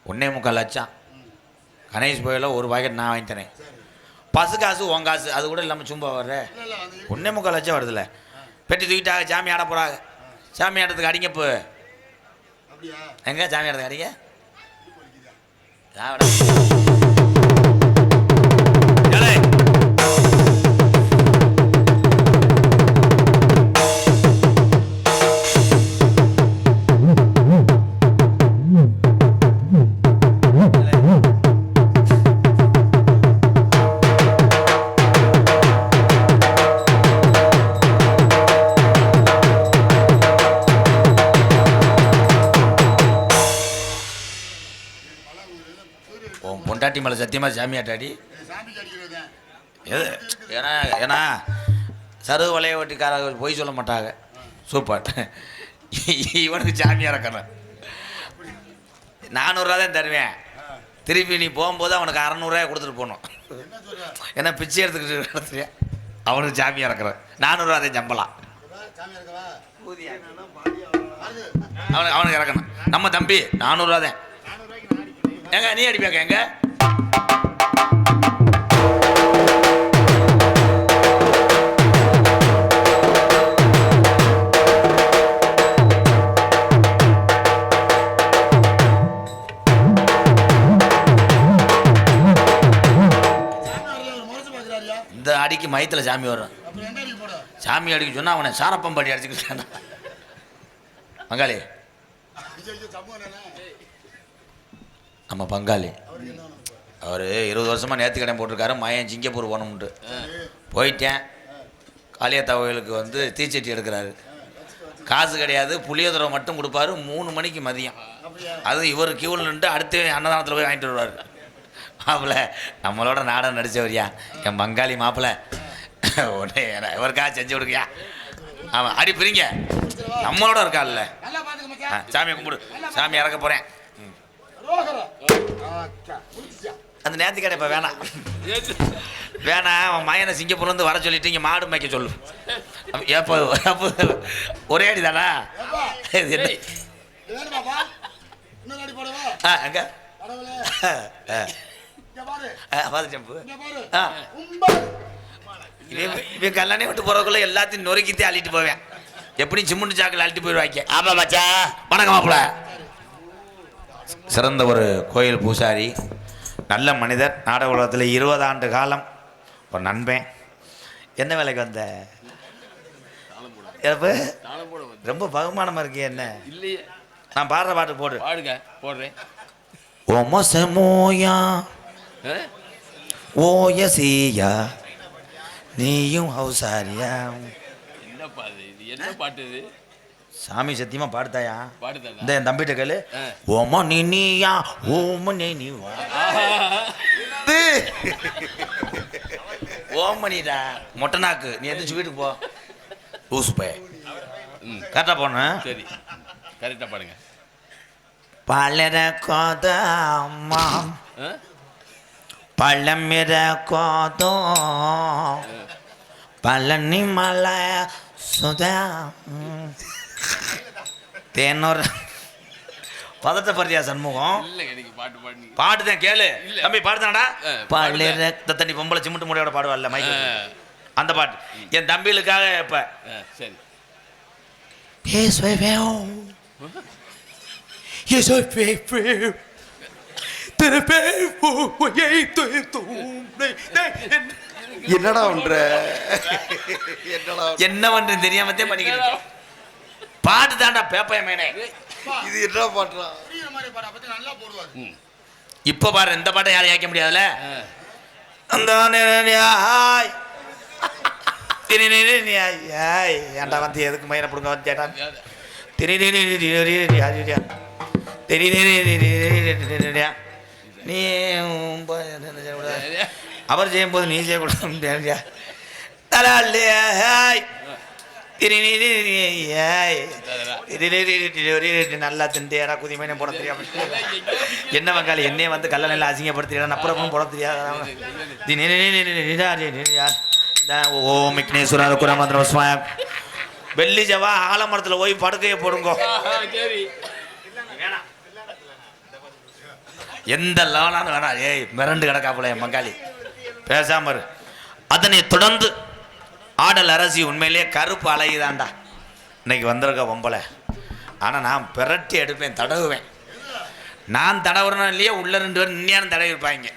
1.25 லட்சம் கணேஷ் போயில ஒரு பாக்கெட் நான் வாங்கி தரேன். பசு காசு உன் காசு அது கூட இல்லாமல் சும்மா வர்ற 1.25 லட்சம் வருதுல்ல. பெட்டி தூக்கிட்டாங்க, சாமி ஆட போகிறாங்க. சாமி ஆட்டத்துக்கு அடிங்க. இப்போ எங்க சாமி ஆட்டத்துக்கு அடிங்க. பொண்டாட்டி மேலே சத்தியமாக சாமியாட்டாடி எது? ஏன்னா சருகு வளைய வட்டிக்காரர்கள் போய் சொல்ல மாட்டாங்க. சூப்பர். இவனுக்கு சாமியாக இருக்கணும். 400 ரூபா தான் தருவேன். திருப்பி நீ போகும்போது அவனுக்கு 600 ரூபாய் கொடுத்துட்டு போகணும். ஏன்னா பிச்சை எடுத்துக்கிட்டு நடத்துவேன். அவனுக்கு சாமியாக இருக்கிறேன். 400 ரூபா தான் சம்பளம். அவனுக்கு இறக்கணும். நம்ம தம்பி 400 ரூபா தான். எங்க நீ அடிப்பாக்க எங்க மயத்தில் சாமி வரும். சாமி அடிக்க சொன்னா அவனை சாரப்பம்பாடி அடிச்சுக்கிட்டான். பங்காளி நம்ம பங்காளி அவர் 20 வருஷமாக நேர்த்தி கடன் போட்டிருக்காரு. மயன் சிங்கப்பூர் போகணும்ட்டு போயிட்டேன். காளியத்தா கோயிலுக்கு வந்து தீச்சட்டி எடுக்கிறாரு. காசு கிடையாது, புளியோதரை மட்டும் கொடுப்பாரு. 3 மணிக்கு மதியம். அது இவர் கியூவில் நின்று அடுத்து அன்னதானத்தில் போய் வாங்கிட்டு வருவார். மாப்பிள்ள நம்மளோட நாடகம் நடித்தவரியா என் பங்காளி மாப்பிள்ள உடனே இவருக்காக செஞ்சு கொடுக்கியா. ஆமாம் அடி பிரிங்க நம்மளோட இருக்கால்ல. சாமியை கும்பிடு, சாமி இறக்க போகிறேன். அந்த நேர்த்தி கடை இப்போ வேணாம் வேணாம். அவன் மயனை சிங்கப்பூர்லேருந்து வர சொல்லிட்டு இங்கே மாடு மேய்க்க சொல்லு. எப்போ ஒரே அடி தானா அங்க இவன் கல்யாணம் விட்டு போறதுக்குள்ள எல்லாத்தையும் நொறுக்கித்தே அள்ளிட்டு போவேன். எப்படி சிம்முண்டு சாக்கில் அள்ளிட்டு போயிடுவாங்க. ஆமா மச்சா. வணக்கம் மாப்பிள்ள. சிறந்த ஒரு கோயில் பூசாரி, நல்ல மனிதர், நாடக உலகத்தில் 20 ஆண்டு காலம் ஒரு நண்பன். என்ன வேலைக்கு வந்த? ரொம்ப பகுமானமா இருக்கே. என்ன இல்லையே, நான் பாடுற பாட்டு போடு. பாடுங்க, போடுறேன். ஓமோயா ஓயசியா நீயும் ஹவுசாரியா. என்ன பாடு இது? என்ன பாட்டு இது? சாமி சத்தியமா பாடுதாயா? பாடுதா? இந்த என் தம்பிட்ட கேளு. ஓமோ நீயா ஓமோ நீ ஓமணிடா மொட்டனாக்கு. நீ எந்திரிச்சு வீட்டுக்கு போ. ஊசு பே கரெக்டாக போனேன். சரி கரெக்டாக பாடுங்க. பழர கோதம்மா பழமிர கோதம் பழனி மலை சுதா தேனூர் பதட்டப்படுறியா சண்முகம்? பாட்டு தான் கேளு தம்பி. பாடுதானடா? பழர தண்ணி பொம்பளை சிமிட்டு முடியோட பாடுவாள்ல மைக்கு, அந்த பாட்டு என் தம்பிகளுக்காக. இப்ப சரி என்னடா பண்ற? என்ன பண்ற தெரியாமத்தே பண்ணிக்கிட்டு பாட்டு தாண்டா பேப்பைய மேனே. இது என்ன பாட்டுறா? இப்ப பாரு, இந்த பாட்டை யாரும் கேட்க முடியாதுல்ல. ஏன்டா வந்து எதுக்கு மயிரை பிடுங்க வந்து கேட்டான். நீ அவர் செய்யும்போது நீ செய்யக்கூடாது. நல்லா திண்டியாடா குதிமையை போட தெரியாம என்ன வங்காளி என்னைய வந்து கல்லணையில் அசிங்கப்படுத்தியா நப்புறமும் போட தெரியாது. ஓம் விக்னேஸ்வரர் குரமந்திரம் வெள்ளி ஜவா ஆலமரத்தில் போய் படுக்கையை போடுங்க. எந்த லவனாலும் வேணா. ஏய் மிரண்டு கிடக்காப்புல என் மங்காளி பேசாம இரு. அதனை தொடர்ந்து ஆடல் அரசி உண்மையிலேயே கருப்பு அழகிதான்டா இன்னைக்கு வந்திருக்க பொம்பளை. ஆனால் நான் பிரட்டி எடுப்பேன், தடவுவேன். நான் தடவுறேன்னா இல்லையா உள்ள 2 பேர் இன்னும் தடவி இருப்பாங்க.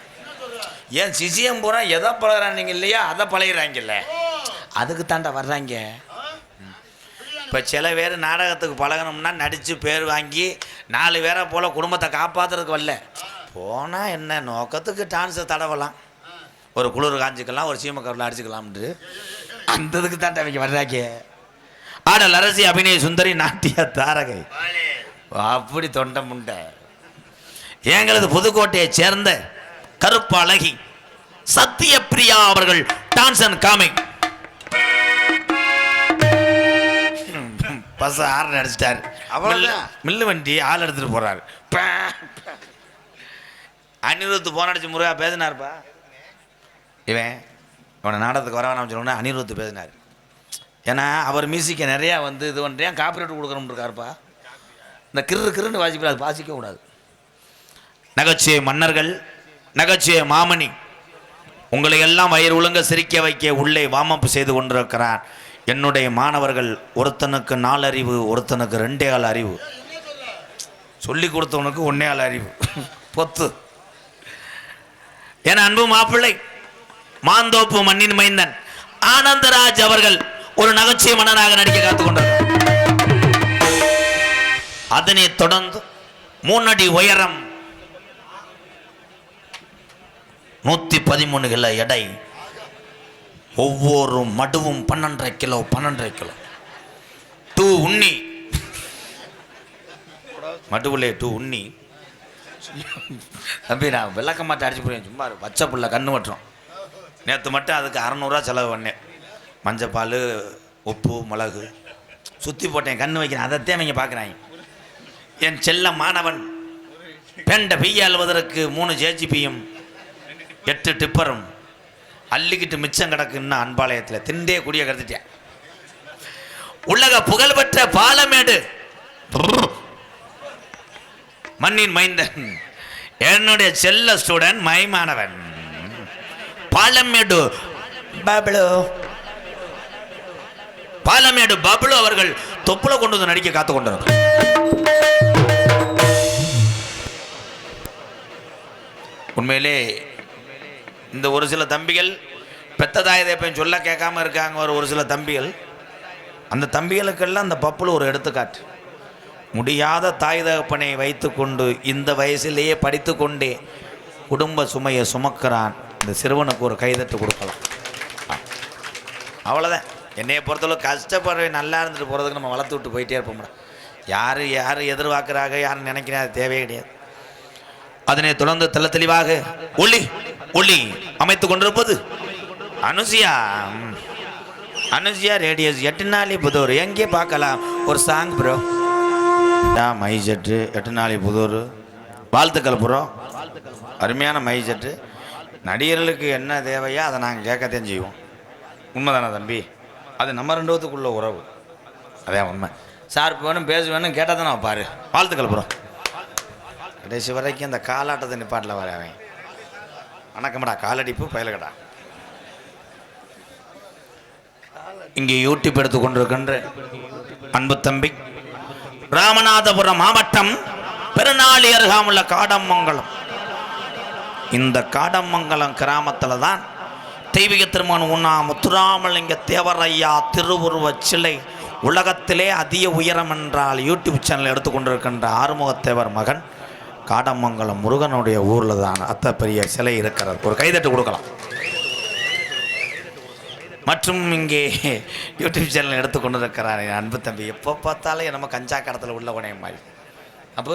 ஏன் சிசியம் பூரா எதை பழகிறாங்க இல்லையா அதை பழகிறாங்கல்ல, அதுக்கு தாண்டா வர்றாங்க. இப்போ சில பேர் நாடகத்துக்கு பழகணும்னா நடித்து பேர் வாங்கி 4 பேரை போல் குடும்பத்தை காப்பாற்றுறதுக்கு வரல. போனால் என்ன நோக்கத்துக்கு டான்ஸை தடவலாம், ஒரு குளிர் காஞ்சிக்கலாம், ஒரு சீமக்கரில் அடிச்சுக்கலாம்ன்று அந்த இதுக்கு தாண்டா அவங்க வர்றாங்க. ஆடல் அரசி அபிநய சுந்தரி நாட்டிய தாரகை அப்படி தொண்டை முண்டை. எங்களது புதுக்கோட்டையை சேர்ந்த கருப்பு அழகி சத்தியப்பிரியா அவர்கள் டான்ஸ் அண்ட் காமிக் பஸ் ஆறு அடிச்சிட்டாரு. மில்லு வண்டி ஆள் எடுத்துட்டு போறாரு. அனிருத்து போன அடிச்சு முருகா பேசினார்ப்பா. இவனை நாடகத்துக்கு வர வேணாம் சொல்லணும்னா அனிருத்து பேசினார். ஏன்னா அவர் மியூசிக்கை நிறையா வந்து இது பண்ணுறேன் காப்பிரைட் கொடுக்கணும்னு இருக்காருப்பா. இந்த கிருன்னு வாசிப்பா அது வாசிக்க கூடாது. நகைச்சுவை மன்னர்கள், நகைச்சுவை மாமணி, உங்களை எல்லாம் வயிறு ஒழுங்க சிரிக்க வைக்க உள்ளே வாமப்பு செய்து கொண்டிருக்கிறார். என்னுடைய மாணவர்கள் ஒருத்தனுக்கு 4 அறிவு, ஒருத்தனுக்கு 2 அறிவு, சொல்லி கொடுத்தவனுக்கு 1 அறிவு பொத்து. என அன்பு மாப்பிள்ளை மாந்தோப்பு மண்ணின் மைந்தன் ஆனந்தராஜ் அவர்கள் ஒரு நகைச்சுவை மன்னனாக நடிக்க காத்துக்கொண்டார். அதனைத் தொடர்ந்து 3 அடி உயரம் 113 கிலோ எடை, ஒவ்வொரு மடுவும் 12.5 கிலோ 12.5 கிலோ. 2 உண்ணி மடுவுலே 2 உண்ணி. தம்பி நான் விளக்க மாட்டேன் அடிச்சு போறேன், சும்மா பச்சை புள்ள கண்ணு மட்டும். நேற்று மட்டும் அதுக்கு 600 ரூபா செலவு பண்ணேன். மஞ்சப்பால், உப்பு, மிளகு சுற்றி போட்டேன், கண்ணு வைக்கிறேன். அதைத்தான் இங்கே பார்க்குறாங்க. என் செல்ல மாணவன் பெண்ட பெய்ய அழுவதற்கு 3 ஜேஜிபியும் 8 டிப்பரும் அள்ளிக்கிட்டு மிச்சம் கிடக்குன்னா அன்பாலயத்தில் திண்டே குடிய கருத்துட்டேன். உலக புகழ்பெற்ற பாலமேடு மண்ணின் மைந்தன் என்னுடைய செல்ல ஸ்டூடெண்ட் மைமானவன் பாலமேடு பப்ளு. பாலமேடு பப்ளு அவர்கள் தொப்புல கொண்டு வந்து நடிக்க காத்து கொண்டார். உண்மையிலே இந்த ஒரு சில தம்பிகள் பெத்த தாய் தகப்பன் சொல்ல கேட்காம இருக்காங்க. ஒரு சில தம்பிகள், அந்த தம்பிகளுக்கெல்லாம் அந்த பப்புல ஒரு எடுத்துக்காட்டு. முடியாத தாய் தகப்பனை வைத்துக்கொண்டு இந்த வயசிலேயே படித்து கொண்டே குடும்ப சுமையை சுமக்கிறான். இந்த சிறுவனுக்கு ஒரு கைதட்டு கொடுக்கலாம். அவ்வளோதான். என்னையை பொறுத்தளவு கஷ்டப்படுற நல்லா இருந்துட்டு போகிறதுக்கு நம்ம வளர்த்து விட்டு போயிட்டே இருப்போம்டா. யார் எதிர்பார்க்குறாங்க, யார் நினைக்கிறா, அது தேவையே கிடையாது. அதனை தொடர்ந்து தெல்ல தெளிவாக ஒளி ஒளி அமைத்து கொண்டிருப்பது அனுசியா ரேடியோஸ் 8 நாளி புதூர். எங்கே பார்க்கலாம் ஒரு சாங் ப்ரோ. மைஜெட்டு 8 நாளி புதூர் வாழ்த்துக்கள் ப்ரோ. அருமையான மைஜெட்டு. நடிகர்களுக்கு என்ன தேவையோ அதை நாங்கள் கேட்கத்தான் செய்வோம். உண்மைதானே தம்பி? அது நம்ம 2 பேத்துக்குள்ள உறவு. அதே உண்மை. சார் வேணும் பேச வேணும் கேட்டால் தானே பாரு. வாழ்த்துக்கள் ப்ரோ. கடைசி வரைக்கும் அந்த காலாட்டத்தை நிப்பாட்டில் வர அவன் வணக்கம்டா காலடிப்பு பயலகடா. இங்கே யூடியூப் எடுத்து கொண்டிருக்கின்ற அன்பு தம்பி ராமநாதபுரம் மாவட்டம் பெருநாளி அருகாமுள்ள காடமங்கலம். இந்த காடமங்கலம் கிராமத்தில் தான் தெய்வீக திருமணம் உண்ணா முத்துராமலிங்க தேவரையா திருவுருவ சிலை உலகத்திலே அதிக உயரம் என்றால் யூடியூப் சேனல் எடுத்துக்கொண்டிருக்கின்ற ஆறுமுகத்தேவர் மகன் காடமங்கலம் முருகனுடைய ஊரில் தான் அத்த பெரிய சிலை இருக்கிறது. ஒரு கைதட்டு கொடுக்கலாம். மற்றும் இங்கே யூடியூப் சேனல் எடுத்துக்கொண்டு இருக்கிறார் என் அன்பு தம்பி. எப்போ பார்த்தாலும் நம்ம கஞ்சா கடத்தில் உள்ள உடைய மாதிரி. அப்போ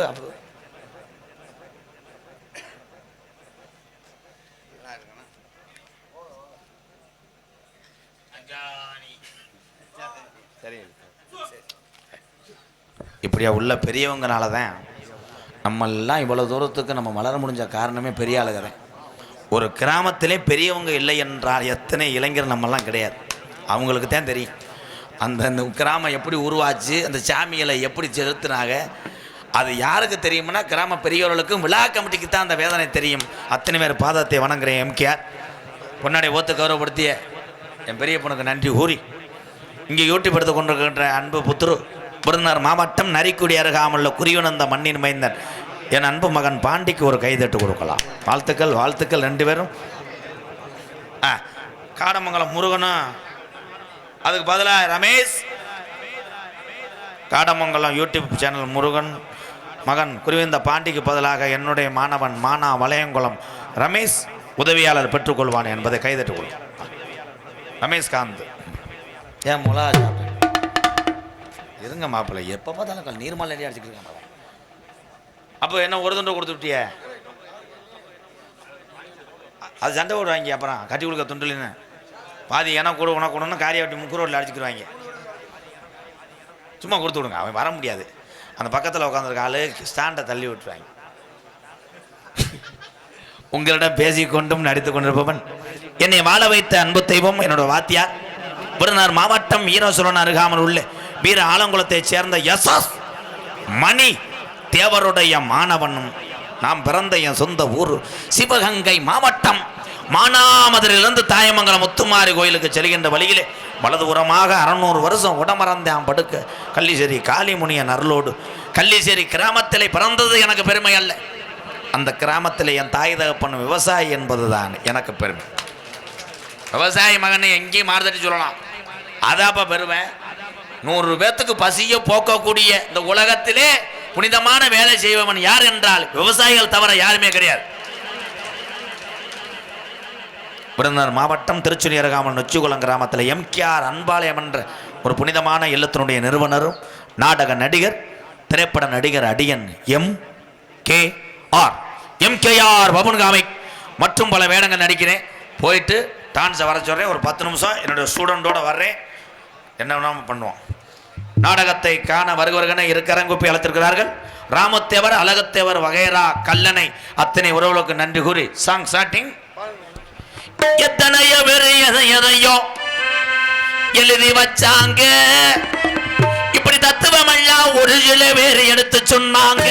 சரி, இப்படியா உள்ள பெரியவங்கனால தான் நம்மெல்லாம் இவ்வளோ தூரத்துக்கு நம்ம வளர முடிஞ்ச காரணமே பெரிய ஆளுகிறேன். ஒரு கிராமத்திலே பெரியவங்க இல்லை என்றால் எத்தனை இளைஞர் நம்மெல்லாம் கிடையாது. அவங்களுக்கு தான் தெரியும் அந்த கிராமம் எப்படி உருவாச்சு, அந்த சாமிகளை எப்படி செலுத்தினாங்க. அது யாருக்கு தெரியும்னா கிராம பெரியவர்களுக்கும் விழா கமிட்டிக்கு தான் அந்த வேதனை தெரியும். அத்தனை பேர் பாதத்தை வணங்குறேன். எம்கேஆர் பொன்னாடை ஓத்து கௌரவப்படுத்திய என் பெரிய பொண்ணுக்கு நன்றி கூறி இங்கே யூடியூப் எடுத்து கொண்டிருக்கின்ற அன்பு புத்துரு விருதுநகர் மாவட்டம் நரிக்குடி அருகாமுள்ள குறிவனந்த மண்ணின் மைந்தன் என் அன்பு மகன் பாண்டிக்கு ஒரு கைதட்டு கொடுக்கலாம். வாழ்த்துக்கள் வாழ்த்துக்கள் 2 பேரும். காடமங்கலம் முருகனும் அதுக்கு பதிலாக ரமேஷ். காடமங்கலம் யூடியூப் சேனல் முருகன் மகன் குறிவிந்த பாண்டிக்கு பதிலாக என்னுடைய மாணவன் மானா வளையங்குளம் ரமேஷ் உதவியாளர் பெற்றுக்கொள்வான் என்பதை கைதட்டு கொள்ளும். ரமேஷ் காந்த் ஏன் முலா இருங்க மாப்பிள்ளை, எப்போ பார்த்தாலும் நீர்மல் நிறைய அடிச்சுட்டு இருக்காங்க. அப்போ என்ன ஒரு துண்டை கொடுத்து விட்டிய? அது சண்டை போடுவாங்க. அப்புறம் கட்டி கொடுக்க துண்டுலின்னு பாதி ஏன்னா கூட உனக்கு கொடுன்னு காரியை வெட்டி முக்கு ரோட்டில் அடிச்சுக்கிடுவாங்க. சும்மா கொடுத்து விடுங்க, அவன் வர முடியாது. அந்த பக்கத்தில் உட்காந்துருக்க ஆளு ஸ்டாண்டை தள்ளி விட்டுருவாங்க. உங்களிடம் பேசிக்கொண்டும் நடித்து கொண்டிருப்பவன் என்னை வாழ வைத்த அன்பு தெய்வம் என்னோட வாத்தியார் விருதுநகர் மாவட்டம் ஈரோசூரன் அருகாமல் உள்ள வீர ஆலங்குளத்தைச் சேர்ந்த எஸ்எஸ் மணி தேவருடைய மாணவனும். நாம் பிறந்த என் சொந்த ஊர் சிவகங்கை மாவட்டம் மானாமதுரையிலிருந்து தாயமங்கலம் முத்துமாரி கோயிலுக்கு செல்கின்ற வழியிலே வலதுபுறமாக 600 வருஷம் உடமறந்தான் படுக்க கள்ளிசேரி காளிமுனியன் அருளோடு கள்ளிசேரி கிராமத்திலே பிறந்தது எனக்கு பெருமை அல்ல. அந்த கிராமத்தில் என் தாய் தகப்பன் விவசாயி என்பதுதான் எனக்கு பெருமை. விவசாயி மகனை எங்கேயும் மாறுதட்டி சொல்லலாம். அதாப்பா பெருமை. 100 பேத்துக்கு பசிய போக்கக்கூடிய இந்த உலகத்திலே புனிதமான வேலை செய்பவன் யார் என்றால் விவசாயிகள் தவிர யாருமே கிடையாது. விருதுநகர் மாவட்டம் திருச்சுழி அருகாமல் நொச்சிகுளம் கிராமத்தில் எம்கேஆர் அன்பாலயம் என்ற ஒரு புனிதமான இல்லத்தினுடைய நிறுவனரும் நாடக நடிகர் திரைப்பட நடிகர் அடியன் எம்கேஆர் பவன்காமை மற்றும் பல வேடங்கள் நடிக்கிறேன். போயிட்டு டான்ஸை வர சொல்கிறேன். ஒரு 10 நிமிஷம் என்னுடைய ஸ்டூடெண்டோட வர்றேன். என்ன வேணாலும் பண்ணுவோம். நாடகத்தை காண வருகிறவர்கள் இருக்கரங்குப்பி அழைத்திருக்கிறார்கள். ராமத்தேவர், அழகத்தேவர், வகைரா, கல்லணை அத்தனை உறவுகளுக்கு நன்றி கூறி சாங் ஸ்டார்டிங். எத்தனையோ பேர் எதையோ எழுதி வச்சாங்க, இப்படி தத்துவம் எல்லாம் ஒரு சில பேர் எடுத்து சொன்னாங்க.